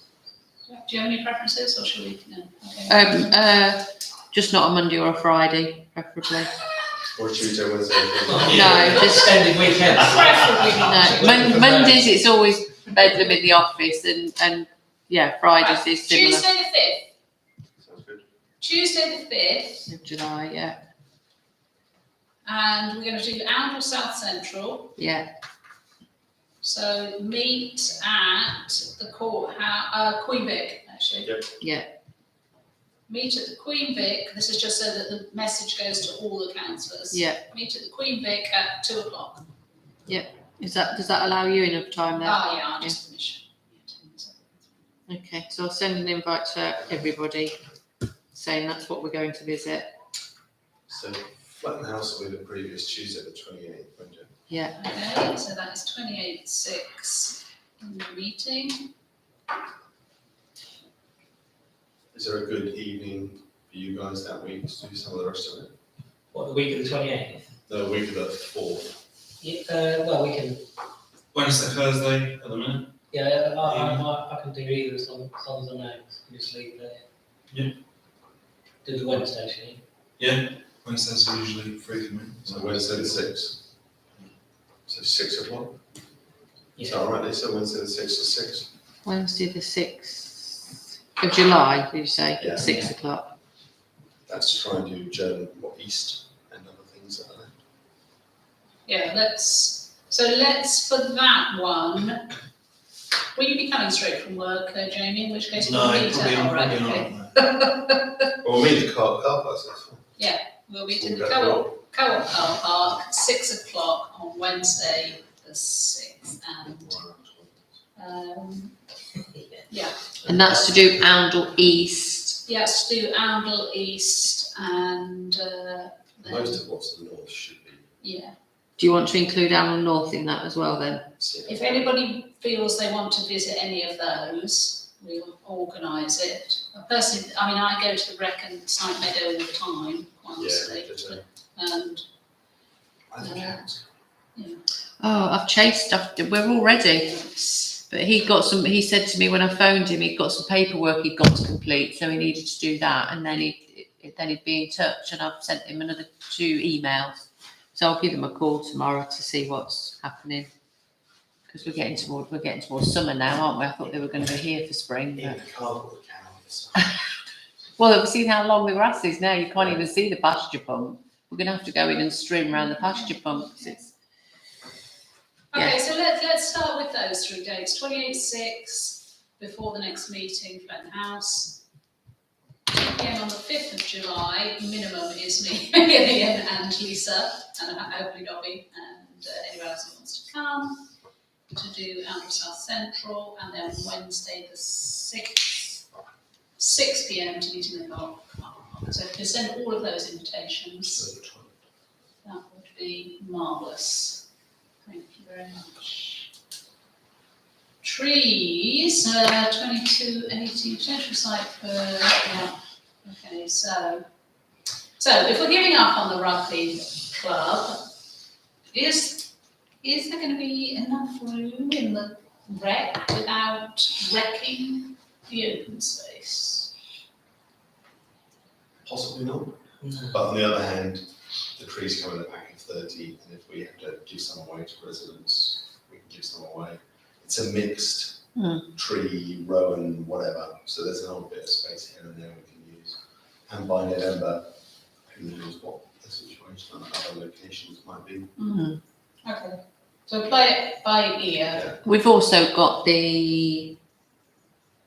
do you have any preferences or shall we? No, okay. just not a Monday or a Friday, preferably. Or Tuesday, Wednesday? No, just extended weekend. Preferably not. No, Mondays it's always bedlam in the office, and yeah, Fridays is similar. Tuesday the 5th. Sounds good. Tuesday the 5th, Of July, yeah, and we're going to do Oundle South Central. yeah, So meet at the courthouse, Queen Vic, actually. Yep. yeah. Meet at the Queen Vic. This is just so that the message goes to all the councillors. Yeah. Meet at the Queen Vic at 2 o'clock. Does that allow you enough time then? Oh, yeah, I'll just finish. Okay, so I'll send an invite to everybody saying that's what we're going to visit. So Flattened House will be the previous Tuesday, the 28th, won't it? Yeah, Okay, so that is 28/6 in the meeting. Is there a good evening for you guys that week to do some of the rest of it? What, the week of the 28th? The week of the 4th. Yeah, well, we can. Wednesday, Thursday at the minute. Yeah, I can do either as long as I know. I can just leave it there. Yeah. Do the Wednesday, shall you? Yeah. Wednesdays are usually free for me. So Wednesday the 6th. So 6 o'clock? Is Yeah. that all right, Lisa? Wednesday the 6th to 6? Wednesday the 6th of July, did you say? Yeah. 6 o'clock. That's to try and do Joan, East and other things like that. Yeah, let's for that one. Will you be coming straight from work, Jamie? In which case we'll meet probably, at, all right, probably okay. not. Well, we'll meet the car park, that's fine. We'll meet in We'll the go co-op car park, 6 o'clock on Wednesday the 6th, and yeah. And that's to do Oundle East. Yes, do Oundle East and then, Most of what's in the north should be. yeah. Do you want to include Oundle North in that as well then? If anybody feels they want to visit any of those, we'll organise it. Personally, I mean, I go to the Wreck and Snipe Meadow all the time, quite honestly, and I think counts. Oh, we're all ready. But he said to me when I phoned him, he'd got some paperwork he'd got to complete, so he needed to do that, and then he'd be in touch, and I've sent him another 2 emails. So I'll give him a call tomorrow to see what's happening. Because we're getting towards summer now, aren't we? I thought they were going to be here for spring. Even But... the car park counts. Well, have you seen how long the grass is now? You can't even see the pasture pump. We're going to have to go in and stream around the pasture pump. okay, so let's start with those 3 dates. 28/6 before the next meeting, Fletton House. Again, on the 5th of July, minimum is me, Ian and Lisa, and hopefully Dobby, and anyone else who wants to come, to do Oundle South Central, and then Wednesday the 6th, 6 p.m. to meet in the car park. So if you send all of those invitations, that would be marvellous. Thank you very much. Trees, 2280 potential site for, yeah. Okay, so if we're giving up on the rugby club, is there going to be enough room in the rec without wrecking the open space? Possibly not. No. But on the other hand, the trees come in a pack of 30, and if we have to give some away to residents, we can give some away. It's a mixed tree, rowan, whatever, so there's an old bit of space here and there we can use. And by November, who knows what the situation on other locations might be. Okay, so play it by ear. Yeah. We've also got the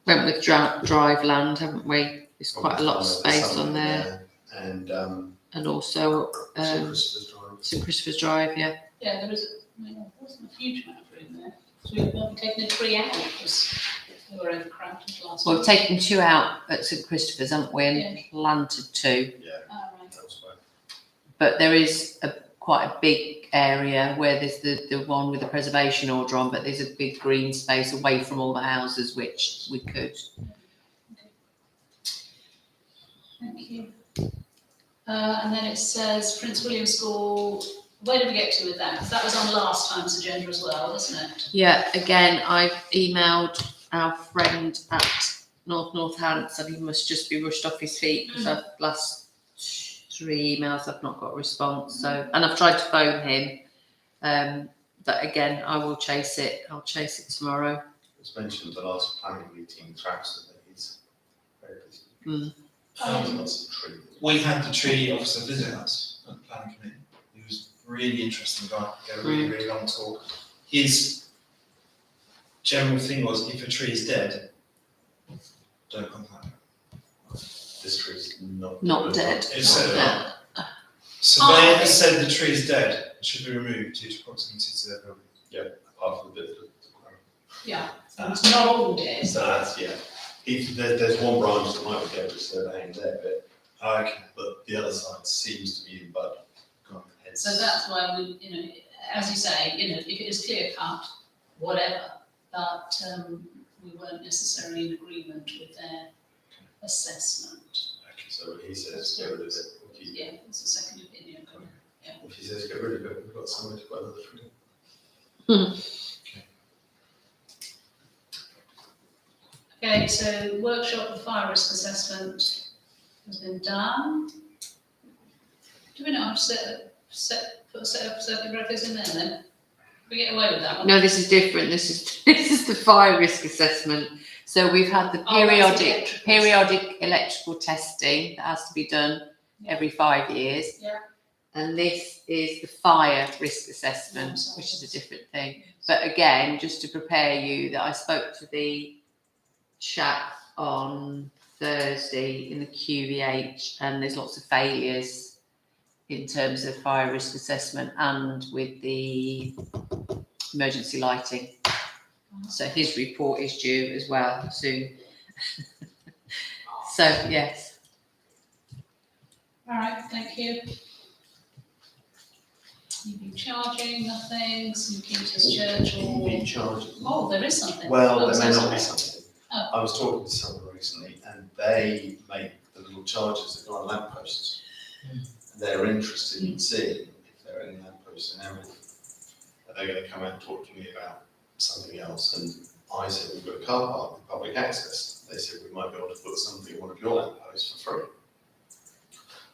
Wentworth Drive land, haven't we? There's quite a lot of space on there. And Also St Christopher's Drive. St Christopher's Drive, yeah. Yeah, there wasn't a huge amount of room there. So we've not taken a tree out because they were overcrowded last Well, week. we've taken 2 out at St Christopher's, haven't we? And Yeah. planted 2. Yeah, Right. that was fine. But there is quite a big area where there's the one with the preservation order on, but there's a big green space away from all the houses, which we could. Thank you. And then it says Prince William School. Where did we get to with that? Because that was on last time's agenda as well, wasn't it? Yeah, again, I've emailed our friend at Northampton. He must just be rushed off his feet because I've last 3 emails I've not got a response. So, and I've tried to phone him. But again, I will chase it. I'll chase it tomorrow. It was mentioned at the last planning meeting, Travis, that he's very busy. Lots of trees. We had the tree officer visit us at the planning committee. He was a really interesting guy, gave a really, really long talk. His general thing was, if a tree is dead, don't contact him. This tree's not Dead. It said that. Surveyor has said the tree is dead, it should be removed due to proximity to their building. Yeah, apart from the bit of the Yeah. So it's not all dead. So that's, yeah. If there's one branch that might be able to survey in there, but the other side seems to be in bud. So that's why we, as you say, if it is clear cut, whatever, but we weren't necessarily in agreement with their assessment. Okay, so he says get rid of it. Yeah, it's a second opinion. Yeah. If he says get rid of it, we've got somewhere to put another tree. Okay, so workshop of fire risk assessment has been done. Do we not have to put a set of circuit breakers in there then? We get away with that one. No, this is different. This is the fire risk assessment. So we've had the Oh, that's the periodic electrical testing that has to be done every 5 years. Yeah. And this is the fire risk assessment, which is a different thing. But again, just to prepare you, that I spoke to the chap on Thursday in the QVH, and there's lots of failures in terms of fire risk assessment and with the emergency lighting. So his report is due as well soon. So yes. All right, thank you. EV charging, nothing, St Peter's Church or... EV charging. Oh, there is something. Well, Oh, there may so not be sorry. something. Oh. I was talking to someone recently and they make the little chargers that go on lampposts. They're interested in seeing if there are any lampposts in Emerald. They're going to come out and talk to me about something else. And I said, we've got a car park with public access. They said, we might be able to put something on one of your lampposts for free.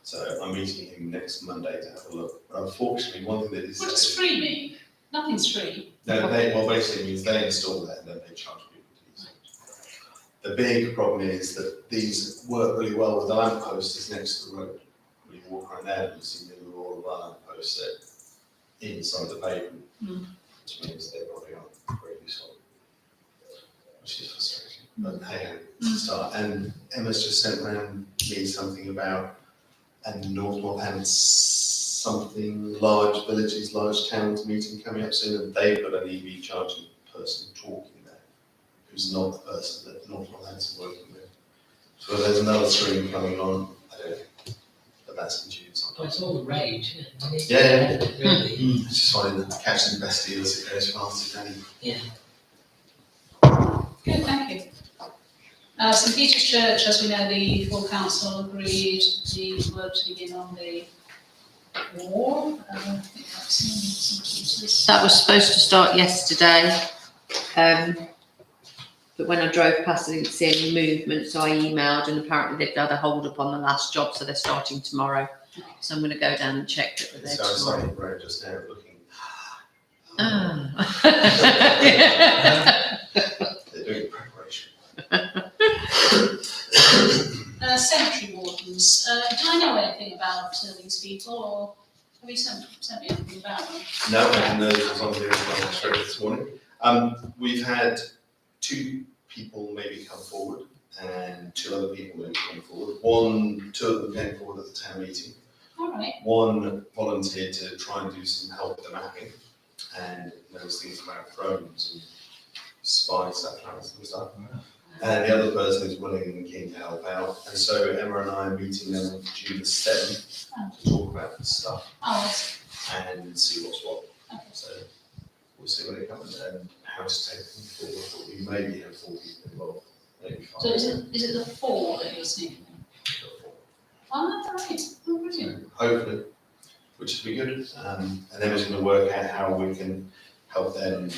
So I'm meeting him next Monday to have a look. But unfortunately, one thing that is... What does free mean? Nothing's free. No, well, basically it means they install that and then they charge people to use it. The big problem is that these work really well with the lamppost is next to the road. When you walk around there, you see nearly all of our lampposts set inside the pavement, which means they probably aren't very useful, which is frustrating. But hey, it's a start. And Emma's just sent around me something about Northmorland something large villages, large towns meeting coming up soon, and they've got an EV charging person talking there, who's not the person that Northmorland's working with. So there's another stream coming on, I don't know, but that's in June. Well, it's all the rage, isn't it? We need to Yeah, get yeah. ahead of it, really. It's just finding that catching the best deals, it goes fast, if any. Yeah. Good, thank you. St Peter's Church, as we know, the full council agreed the work to begin on the wall. I think that's in St Peter's. That was supposed to start yesterday, but when I drove past, I didn't see any movement, so I emailed, and apparently they've had a hold up on the last job, so they're starting tomorrow. So I'm going to go down and check that they're there So I was tomorrow. like, right, just now looking. Ah. They're doing preparation. Cemetery wardens, do I know anything about these people, or have you sent me anything about them? No, I didn't know this was on the straight this morning. We've had 2 people maybe come forward and 2 other people maybe come forward. 2 of them came forward at the town meeting. All right. One volunteered to try and do some help with the mapping and knows things about drones and spy satellites and stuff. And the other person is willing and keen to help out. And so Emma and I are meeting them on June the 7th to talk about this stuff Oh, and see what's what. okay. So we'll see when it comes and how to take them forward. But we maybe have 4 people involved, maybe 5. So is it the 4 that you're seeing? Oh, right. Oh, brilliant. Hopefully, which would be good. And then we're going to work out how we can help them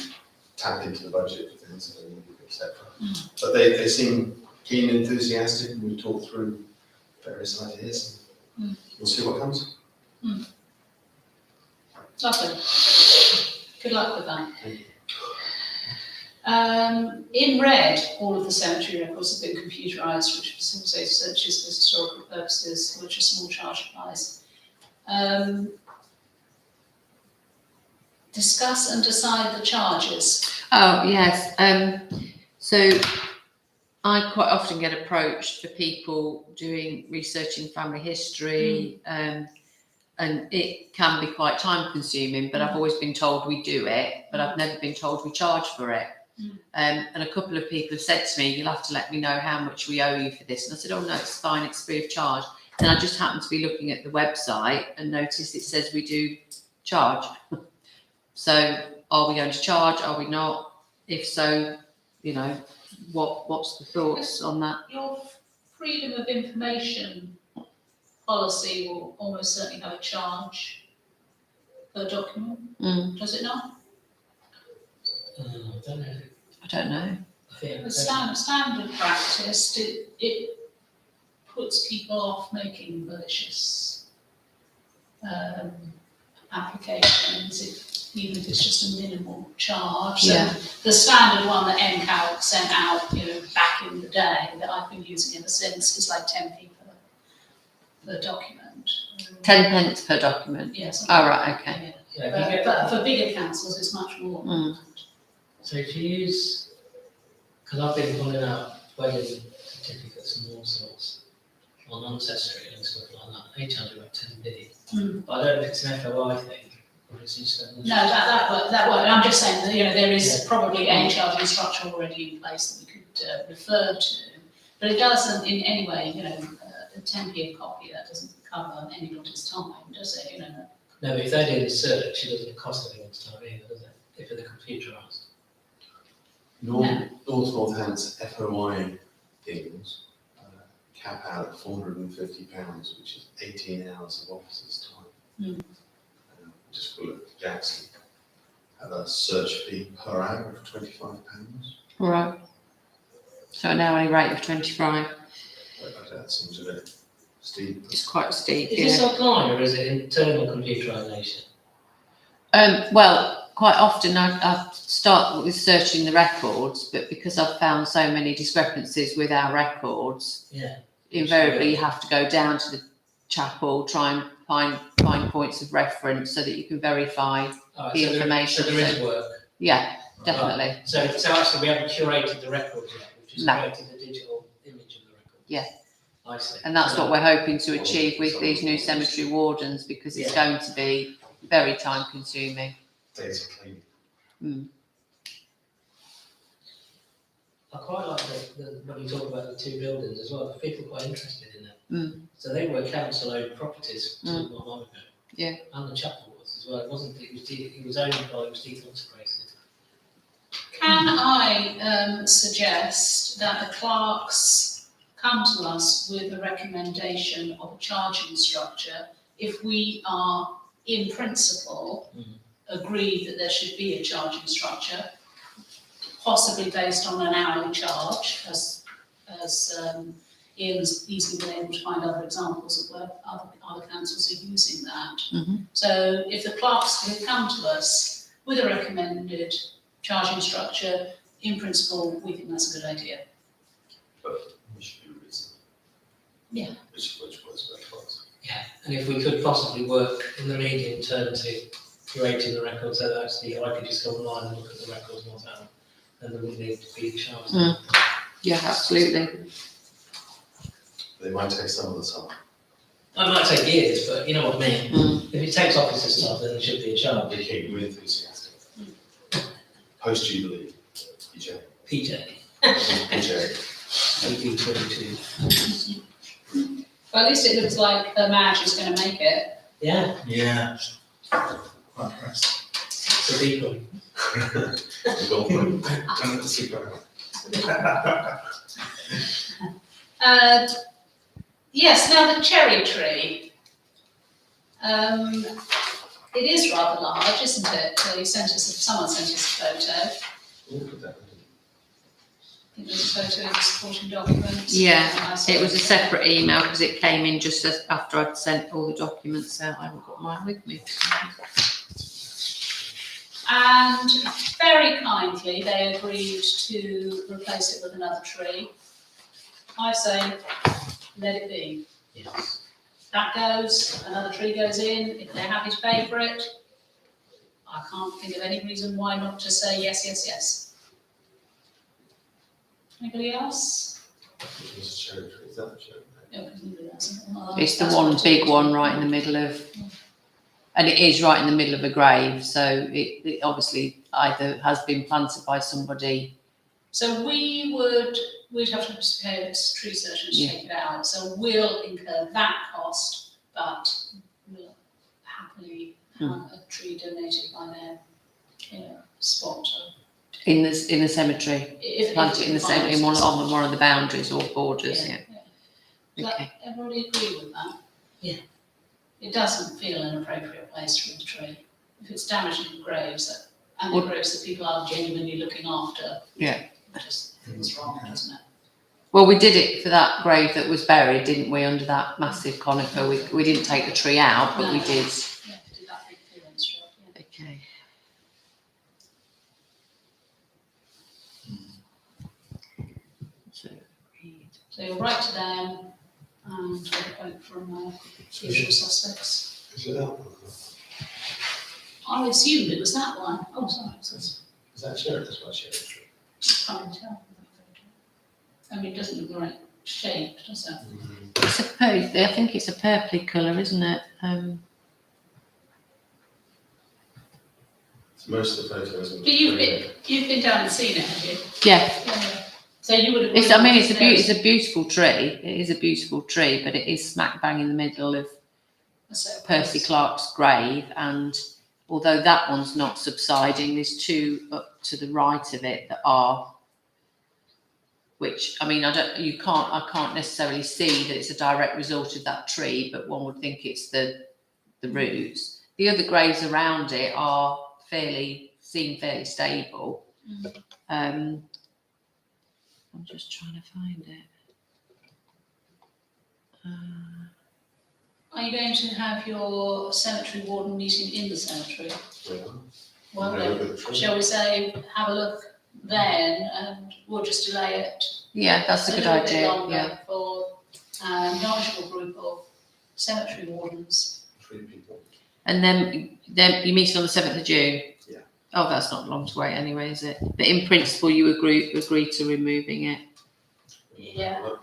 tap into the budget for things that they need, etc. But they seem keen and enthusiastic, and we talk through various ideas. We'll see what comes. Lovely. Good luck with that. Thank you. In red, all of the cemetery records have been computerised, which facilitates searches for historical purposes, which a small charge applies. Discuss and decide the charges. Oh, yes. So I quite often get approached for people doing research in family history, and it can be quite time consuming, but I've always been told we do it, but I've never been told we charge for it. And a couple of people have said to me, you'll have to let me know how much we owe you for this. And I said, oh no, it's fine, it's free of charge. And I just happened to be looking at the website and noticed it says we do charge. So are we going to charge? Are we not? If so, you know, what's the thoughts on that? Your freedom of information policy will almost certainly have a charge per document, does it not? I don't know. I don't know. I think The standard practice, it puts people off making malicious applications even if it's just a minimal charge. Yeah. So the standard one that NCAL sent out, back in the day that I've been using ever since is like 10p per document. 10 pence per document. Yes. Oh, right, okay. Yeah, if you get, But for bigger councils, it's much more. Mm. so if you use, because I've been pulling out wedding certificates and all sorts on Ancestry and stuff like that, they charge about 10p. Mm. But I don't know if it's an FOI thing or it's just a. No, that won't. I'm just saying that, there is Yeah. probably a charging structure already in place that we could refer to. But it doesn't in any way, a 10p a copy, that doesn't cover anybody's time, does it? No, but if they're doing the search, it doesn't cost anyone's time either, does it? If they're computerised. Northampton's FOI things cap out at £450, which is 18 hours of officers' time. Just for Jackson, have a search fee per hour of £25. Right. So an hourly rate of 25. That seems a bit steep. It's quite steep, Is yeah. this online or is it internal computerisation? Well, quite often I start with searching the records, but because I've found so many discrepancies with our records, Yeah. invariably you have to go down to the chapel, try and find points of reference so that you can verify Alright, the so information. There is work. Yeah, definitely. Right. So actually we haven't curated the records yet, we've just No. created the digital image of the record. Yeah. I see. And that's what we're hoping to achieve with these new cemetery wardens, because it's going to be very time consuming. Data cleaning. Mm. I quite like when you talk about the two buildings as well, people are quite interested in it. Mm. So they were council-owned properties till not long ago. Yeah. And the chapel was as well, it wasn't, it was owned by, it was deconsecrated. Can I suggest that the clerks come to us with a recommendation of a charging structure if we are, in principle, agreed that there should be a charging structure, possibly based on an hourly charge, as Ian's easily been able to find other examples of where other councils are using that. Mm-hmm. So if the clerks can come to us with a recommended charging structure, in principle, we think that's a good idea. But we should be reasonable. Yeah. Which was very close. Yeah, and if we could possibly work in the medium term to curating the records, so that actually I could just go online and look at the records myself, and there wouldn't need to be charged. Mm. Yeah, absolutely. They might take some of the time. It might take years, but you know what I mean. Mm. If it takes officers' stuff, then there should be a charge. They keep you enthusiastic. Post Jubilee, PJ. PJ, PJ. 1822. Well, at least it looks like the match is going to make it. Yeah, Yeah. Quite impressed. it's a big one. The golf. Don't have to sleep over. Yes, now the cherry tree. It is rather large, isn't it? Someone sent us a photo. I think there's a photo in the supporting documents. Yeah, it was a separate email because it came in just after I'd sent all the documents out. I haven't got mine with me. And very kindly, they agreed to replace it with another tree. I say, let it be. Yes. That goes, another tree goes in, if they're happy to pay for it, I can't think of any reason why not to say yes, yes, yes. Anybody else? Is that a cherry? No, because nobody else. Well, It's the that's one what- big one right in the middle of, and it is right in the middle of a grave. So it obviously either has been planted by somebody. So we'd have to pay a tree surgeon to Yeah. take it out, so we'll incur that cost, but we'll happily have a tree donated by their spot. In the cemetery, If plant it in the same in one of the boundaries or borders. Yeah. Does Okay. everybody agree with that? Yeah. It doesn't feel an appropriate place for the tree. If it's damaging graves and Well- the graves that people are genuinely looking after. Yeah. It just feels wrong, doesn't it? Well, we did it for that grave that was buried, didn't we? Under that massive conifer, we didn't take the tree out, but we No. did. Yeah, did that big clearance job, yeah. Okay. So you'll write to them and get a quote from usual suspects. Is it that one? I assumed it was that one. Oh, sorry, Is that Cherry? That's why Cherry Tree. can't tell. I mean, it doesn't look the right shape, does it? It's a I think it's a purpley colour, isn't it? So most of the photos. But you've been down and seen it, have you? Yeah. Yeah. So you would have. It's a beautiful tree. It is a beautiful tree, but it is smack bang in the middle of Percy Clark's grave, and although that one's not subsiding, there's two up to the right of it that are, which, I mean, I can't necessarily see that it's a direct result of that tree, but one would think it's the roots. The other graves around it seem fairly stable. I'm just trying to find it. Are you going to have your cemetery warden meeting in the cemetery? Yeah. Well, Yeah, then, look at the tree. shall we say, have a look then, and we'll just delay it Yeah, that's a good little bit idea. longer Yeah. for a knowledgeable group of cemetery wardens. 3 people. And then you meet on the 7th of June? Yeah. Oh, that's not long to wait anyway, is it? But in principle, you agree to removing it? Yeah.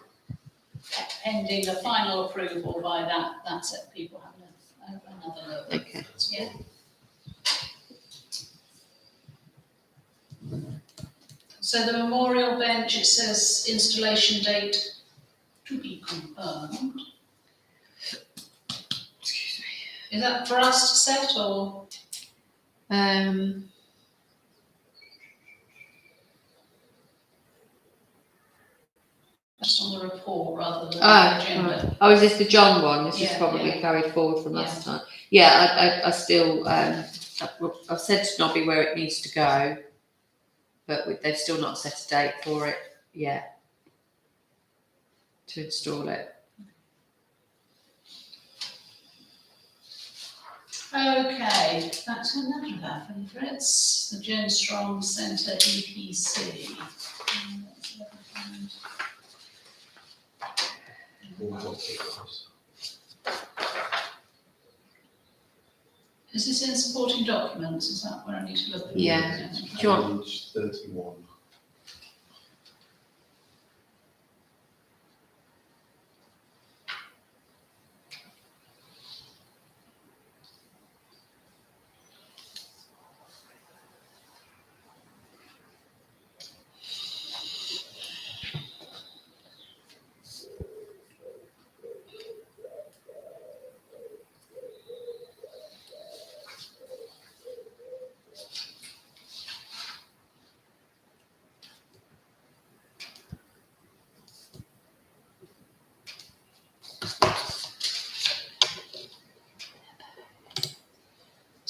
Pending a final approval by that set of people having another look. Okay. Yeah. So the memorial bench, it says installation date to be confirmed. Excuse me. Is that for us to set or? Just on the report rather than the agenda. Right. Oh, is this the John one? This is Yeah, probably yeah. carried forward from last time. Yeah, I still, I've said to Nobby where it needs to go, but they've still not set a date for it yet to install it. Okay, that's enough of our favourites. The Jones Strong Centre EPC. Is this in supporting documents? Is that where I need to look? Yeah. Do you want- Page 31.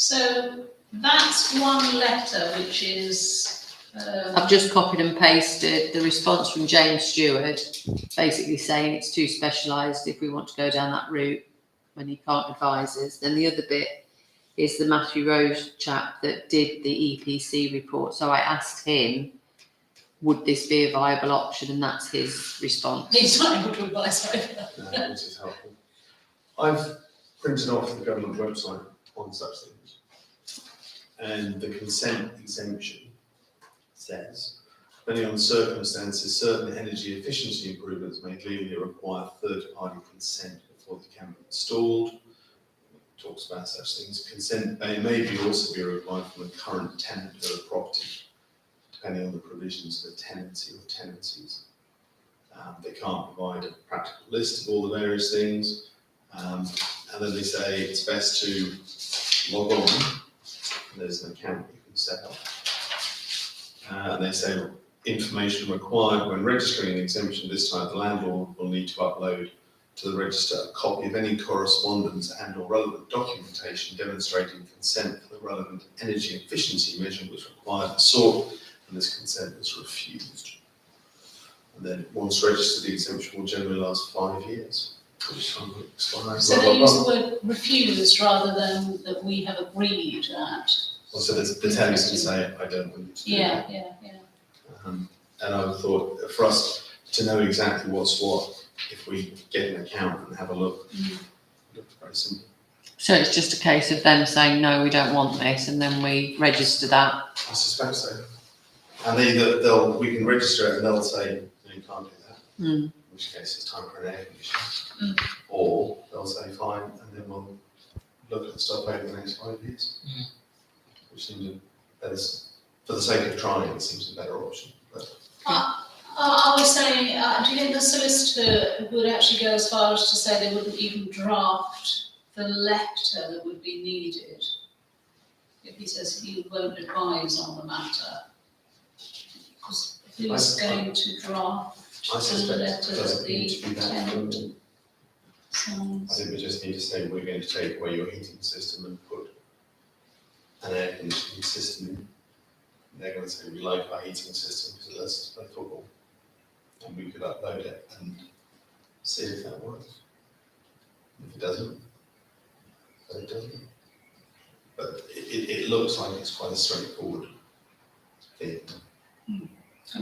So that's one letter which is. I've just copied and pasted the response from James Stewart, basically saying it's too specialised if we want to go down that route when he can't advise us. Then the other bit is the Matthew Rose chap that did the EPC report. So I asked him, would this be a viable option? And that's his response. He's not able to advise either. Which is helpful. I've printed off the government website on such things. And the consent exemption says, depending on circumstances, certain energy efficiency improvements may legally require third-party consent before they can be installed. It talks about such things. Consent may also be required from the current tenant of a property, depending on the provisions of a tenancy or tenancies. They can't provide a practical list of all the various things. And then they say it's best to log on. There's an account you can set up. And they say information required when registering an exemption. This time the landlord will need to upload to the register a copy of any correspondence and or relevant documentation demonstrating consent for the relevant energy efficiency measure which required the sort, and this consent was refused. And then once registered, the exemption will generally last 5 years. So they use the word refused rather than that we have agreed that. Well, so the tenants can say, I don't want you to do that. Yeah. And I thought, for us to know exactly what's what, if we get an account and have a look. Looks very simple. So it's just a case of them saying, no, we don't want this, and then we register that. I suspect so. And we can register it and they'll say, no, you can't do that. In which case it's time for an air conditioner. Or they'll say, fine, and then we'll look at stuff over the next 5 years. Which seems for the sake of trying, it seems a better option. But I was saying, do you think the solicitor would actually go as far as to say they wouldn't even draft the letter that would be needed if he says he won't advise on the matter? Because who's going to draft I the suspect it letter that doesn't need to the be that tenant formal. I signs? think we just need to say we're going to take away your heating system and put an air conditioning system in. They're going to say we like our heating system because it lets us play football. And we could upload it and see if that works. If it doesn't, then it doesn't. But it looks like it's quite a straightforward thing.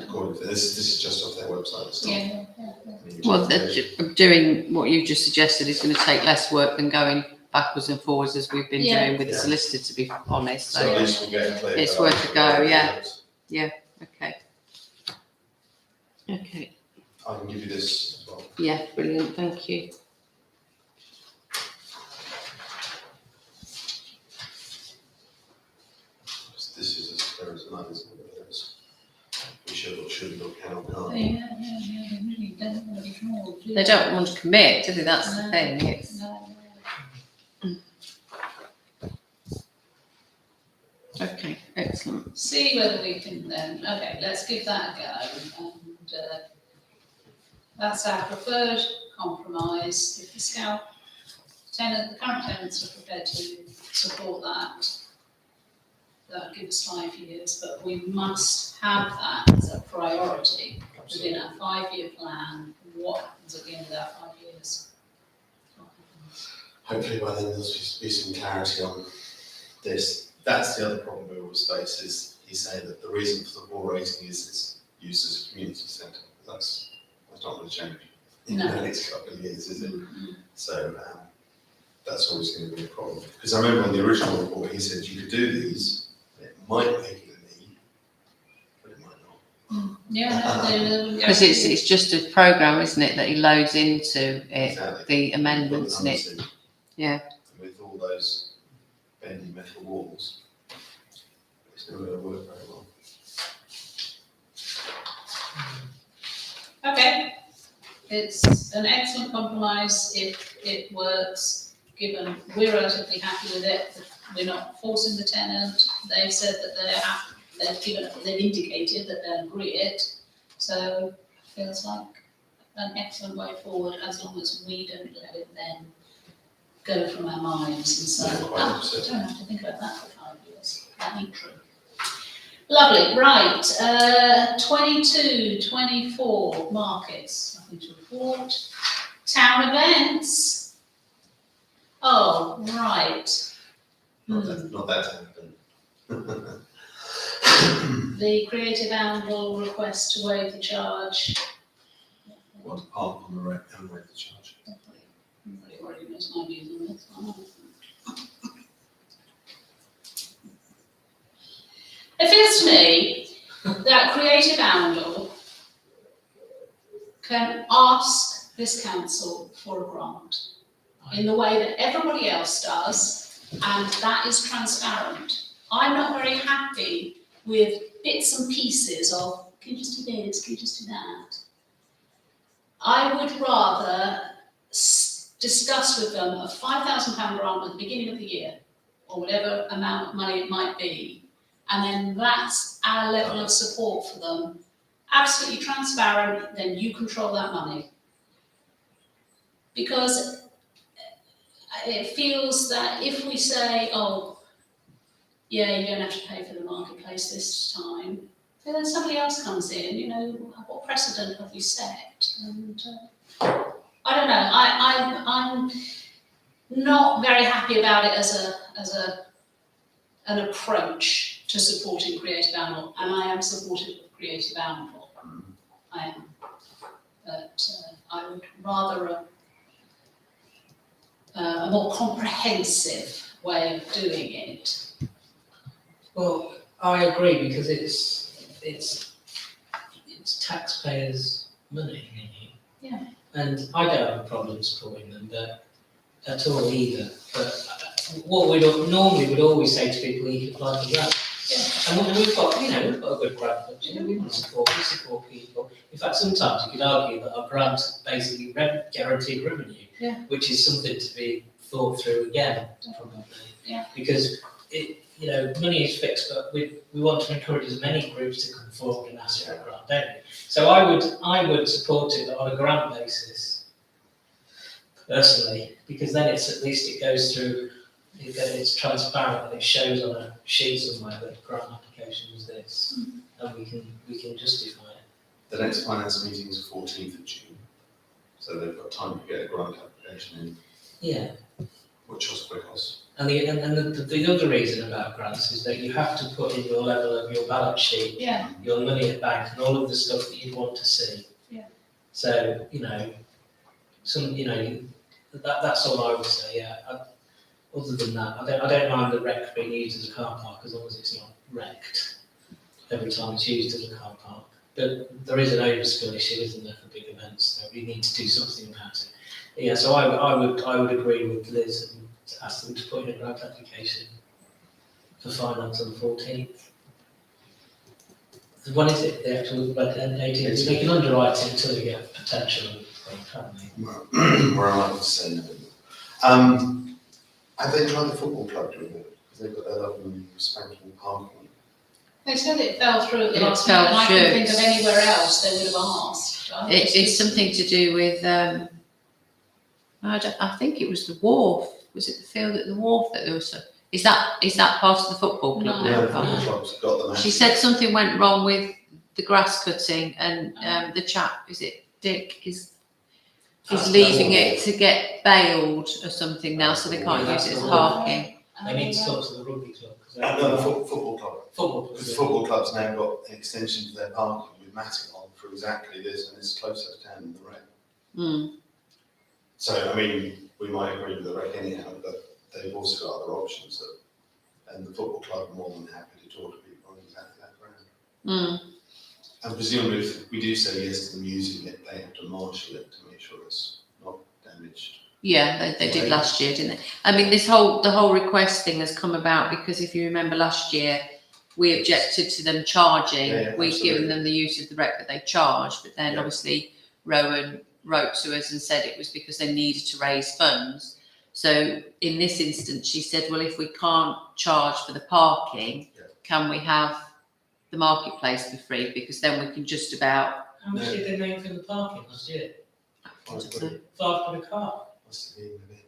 According to this is just off their website. It's not any Well, justification. doing what you've just suggested is going to take less work than going backwards and forwards as we've been doing with the Yeah. solicitor, to be honest. So So, at least we'll get a clear. It's guide worth a for go, where it yeah. goes. okay. Okay, I can give you this as well. yeah, brilliant, thank you. This is as clear as mine, isn't it? There's- we should or shouldn't or can or can't. They really don't want to draw, do They don't want to commit, do they? That's the thing. It's, No. okay, excellent. See whether we can then, okay, let's give that a go, and that's our preferred compromise. If the the current tenants are prepared to support that, that'll give us 5 years, but we must have that as a priority within our 5-year plan. What happens at the end of that 5 years? Hopefully by then there'll be some clarity on this. That's the other problem we always face is he's saying that the reason for the poor rating is it's used as a community centre. That's not going to change in No. the next couple of years, is it? Mhm. So that's always going to be a problem. Because I remember on the original report he said you could do these, it might make it a need, but it might not. Yeah, Because it's just a programme, isn't it, that he loads into it, Exactly. the amendments and it. Understood. Yeah. And with all those bendy metal walls, it's not going to work very well. Okay, it's an excellent compromise if it works, given we're relatively happy with it. We're not forcing the tenant. They've said that they're happy, they've indicated that they'll agree it. So it feels like an excellent way forward, as long as we don't let it then go from our minds and say, No, quite I opposite. don't have to think about that for 5 years. That ain't true. Lovely, right, 22, 24 markets, nothing to report. Town events. Oh, right. Not that happened. The Creative Anvil request to waive the charge. Want to park on the road and waive the charge. Everybody already knows my views on this one. It feels to me that Creative Anvil can ask this council for a grant in the way that everybody else does, and that is transparent. I'm not very happy with bits and pieces of, can you just do this, can you just do that? I would rather discuss with them a £5,000 grant at the beginning of the year, or whatever amount of money it might be, and then that's our level of support for them. Absolutely transparent, then you control that money. Because it feels that if we say, oh, yeah, you don't have to pay for the marketplace this time, then somebody else comes in, you know, what precedent have we set? And I don't know, I'm not very happy about it as an approach to supporting Creative Anvil, and I am supportive of Creative Anvil. I am. but I would rather a more comprehensive way of doing it. Well, I agree because it's taxpayers' money, really. Yeah. And I don't have a problem supporting them, but at all either. But what we normally would always say to people, you could apply for grant. Yeah. And we've got a good grant budget. We want support. We support people. In fact, sometimes you could argue that our grant is basically guaranteed revenue, Yeah. which is something to be thought through again, probably. Yeah. Because money is fixed, but we want to encourage as many groups to come forward and ask for a grant, don't we? So I would support it on a grant basis, personally, because then at least it goes through, it's transparent and it shows on a sheet somewhere that the grant application was this, and we can justify it. The next finance meeting is 14th of June, so they've got time to get a grant application in, Yeah. which was quickos. And the other reason about grants is that you have to put in your level of your balance sheet, Yeah. your money at bank, and all of the stuff that you'd want to see. Yeah. So that's all I would say. Yeah. Other than that, I don't mind the wreck being used as a car park as long as it's not wrecked every time it's used as a car park. But there is an overspill issue, isn't there, for big events? So we need to do something about it. Yeah. So I would agree with Liz and ask them to put in a grant application for finance on the 14th. When is it? The actual 18th. They can underwrite it until they get potential, can't they? We're allowed to say no. Have they tried the football club doing it? Because they've got their lovely spanking parking. They said it fell through at the It last minute, fell and I couldn't think through. of anywhere else they would have asked. It's something to do with, I think it was the wharf. Was it the field at the wharf that there was? Is that part of the football club? No. Yeah, the football club's got them. She said something went wrong with the grass cutting, and the chap, is it Dick, is leaving it to get bailed or something now, so they can't use it as parking. They need to talk to the rugby club. No, the football club. Football Because the football club's now got an extension to their parking with matting on for exactly this, and it's closer to town than the rec. Mm. So, I mean, we might agree with the rec anyhow, but they've also got other options and the football club are more than happy to talk to people on exactly that ground. Mm. And presumably if we do say yes to them using it, they have to marshal it to make sure it's not damaged. Yeah, they did last year, didn't they? I mean, the whole request thing has come about because if you remember last year, we objected to them charging. Yeah, We'd absolutely. given them the use of the rec that they charged, but then Yeah. obviously Rowan wrote to us and said it was because they needed to raise funds. So in this instance, she said, well, if we can't charge for the parking, can we have the marketplace for free? Because then we can just about. How much did they make for the parking last year? I don't know. £5 a car. Must have been a bit.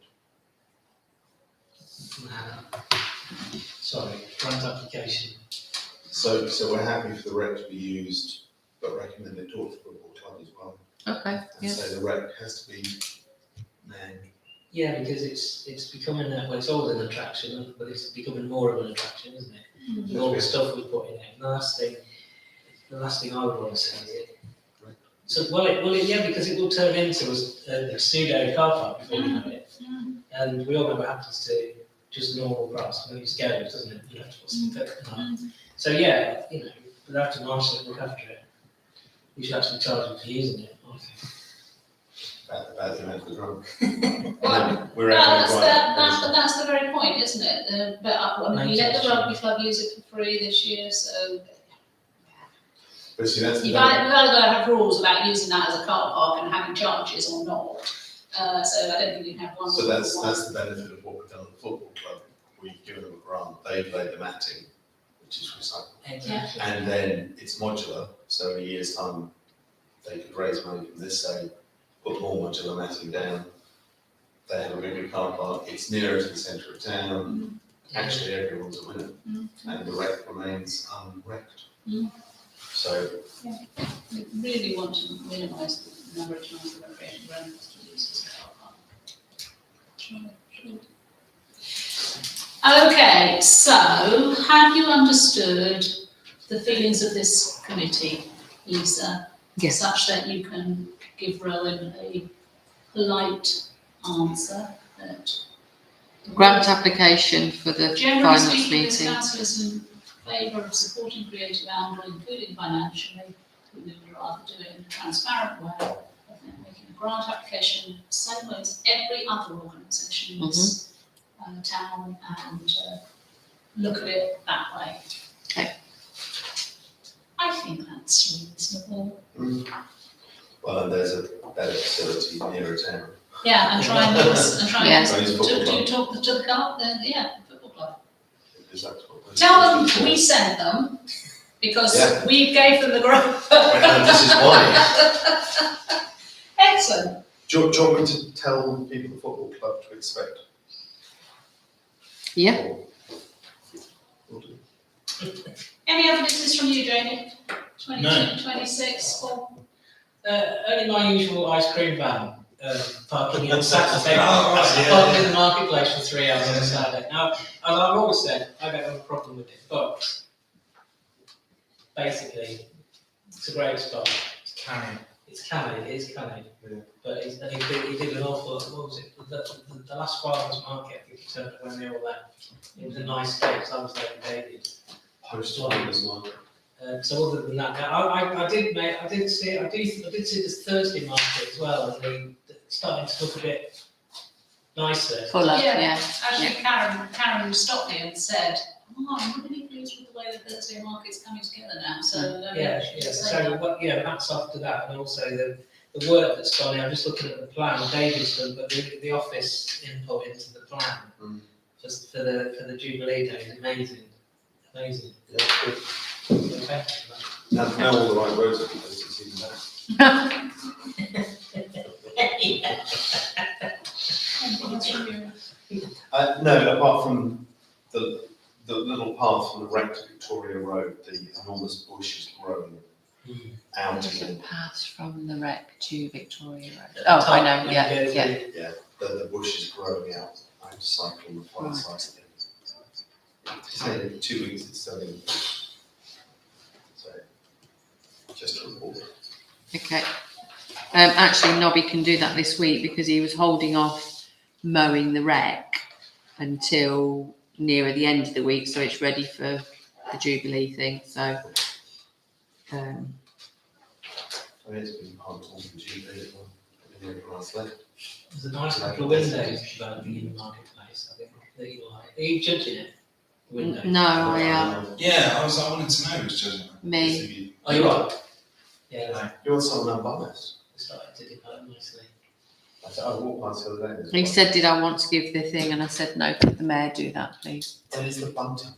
Sorry, grant application. So we're happy for the rec to be used, but recommend they talk to the football club as well. Okay, And yeah. say the rec has to be manned. Yeah, because it's becoming it's always an attraction, but it's becoming more of an attraction, isn't it? Mm. With all the stuff we put in it. And the last thing I would want to say is it. So yeah, because it will turn into a pseudo car park before we know it, and we all know what happens to just normal grass when it just goes, doesn't it? You have to put some thick on it. So yeah, we'll have to marshal it, look after it. We should actually charge them for using it. I think. About the amount of the drunk. Well, We're that's the very point, isn't it? We let the rugby club use it for free this year, so But see, that's the we've either got to have rules about using that as a car park and having charges or not. So I don't think you can have one. So that's the benefit of what we've done at the football club. We've given them a grant, they've laid the matting, which is recycled. Exactly. And then it's modular, so in a year's time, they could raise money from this side, put more modular matting down. They have a bigger car park, it's nearer to the centre of town, actually everyone's a winner. And the rec remains unwrecked. So, We really want to minimise the number of times the recreation ground has to use as a car park. Sure. Okay, so have you understood the feelings of this committee, Lisa? Yes. Such that you can give Rowan a polite answer that. Grant application for the Generally finance speaking, this meeting. council is in favour of supporting creative angle, including financially. We would rather do it in a transparent way. I think making a grant application, same way as every other organisation in this town, and look at it that way. Okay. I think that's reasonable. Well, and there's a better facility nearer town. Yeah, and try and Yes. Chinese to football club. talk to the car, yeah, football club. Because that's what- Tell them we sent them because Yeah. we gave them the grant. Well, this is why. Excellent. Do you want me to tell people the football club to expect? Yeah. Or- Will do. Any other business from you, Jamie? 22, No. 26, or? Only my usual ice cream van, parking on Saturday, Oh, right, yeah, parking yeah. in the marketplace for 3 hours on a Saturday. Now, as I've always said, I don't have a problem with it, but basically, it's a great spot. It's canny. It's canny, it is canny, Yeah. but he did an awful lot. What was it? The last farmers market, I think he turned up when they all left. It was a nice day, because I was there with David. Post-farmers market. So other than that, I did see this Thursday market as well, and it's starting to look a bit nicer. Fuller, Yeah. yeah. Actually, Karen stopped me and said, "Oh, I'm really pleased with the way the Thursday market's coming together now." So Yeah. So that's after that, and also the work that's gone in. I'm just looking at the plan David's done, but the office input into the plan just for the Jubilee Day is amazing. Yeah, good. Okay. Now all the right roads are closed, it's even better. No, apart from the little path from the wreck to Victoria Road, the enormous bush is growing out Little again. path from the wreck to Victoria Road. Oh, I know, yeah. Yeah, the bush is growing out. I'm cycling the far side again. It's only 2 weeks it's selling. So, just a report. Okay. Actually, Nobby can do that this week because he was holding off mowing the wreck until nearer the end of the week, so it's ready for the Jubilee thing. So, I mean, it's been hard to the Jubilee as well. I mean, everyone's left. There's a nice couple of windows developing in the marketplace, I think, that you like. Are you judging it? The windows? no, I am. Yeah, I wanted to know who's judging it. Me. Oh, you are? Yeah, You want someone unbiased? it's starting to develop nicely. I walked past the other day. He said, "Did I want to give the thing?" And I said, "No, could the mayor do that, please?" When is the bunting?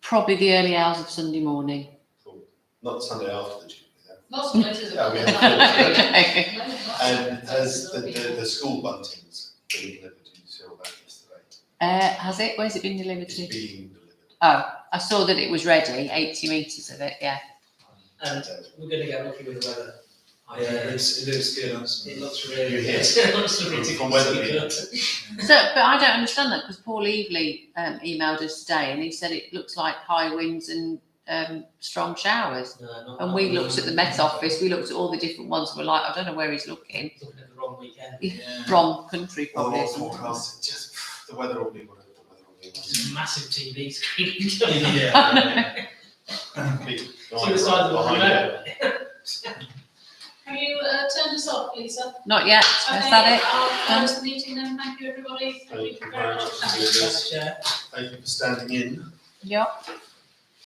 Probably the early hours of Sunday morning. Cool. Not Sunday after the Jubilee. Lots of places. Yeah, we Okay. And has the school buntings been delivered to you? Saw that yesterday. Has it? Where's it been delivered It's to? being delivered. Oh, I saw that it was ready. 80 metres of it. Yeah. And we're going to get lucky with the weather. Yeah, it looks good. Honestly. It looks really good. Yes. It looks really From weather good. So, but I don't understand that because Paul Evely emailed us today and he said it looks like high winds and strong showers. No, not And that we one. looked at the Met Office. We looked at all the different ones. And we're like, I don't know where he's looking. Looking at the wrong weekend. Yeah. Wrong country, Oh, probably. all isn't it? forecast, just the weather will be whatever the weather will be. It's a massive TV screen. Yeah. Big To the side of the behind remote. Have you turned us off, Lisa? Not yet. Is that it? I'll close the meeting then. Thank you, everybody. Thank you very very much. much. Thanks, Chair. Thank you for standing in. Yep.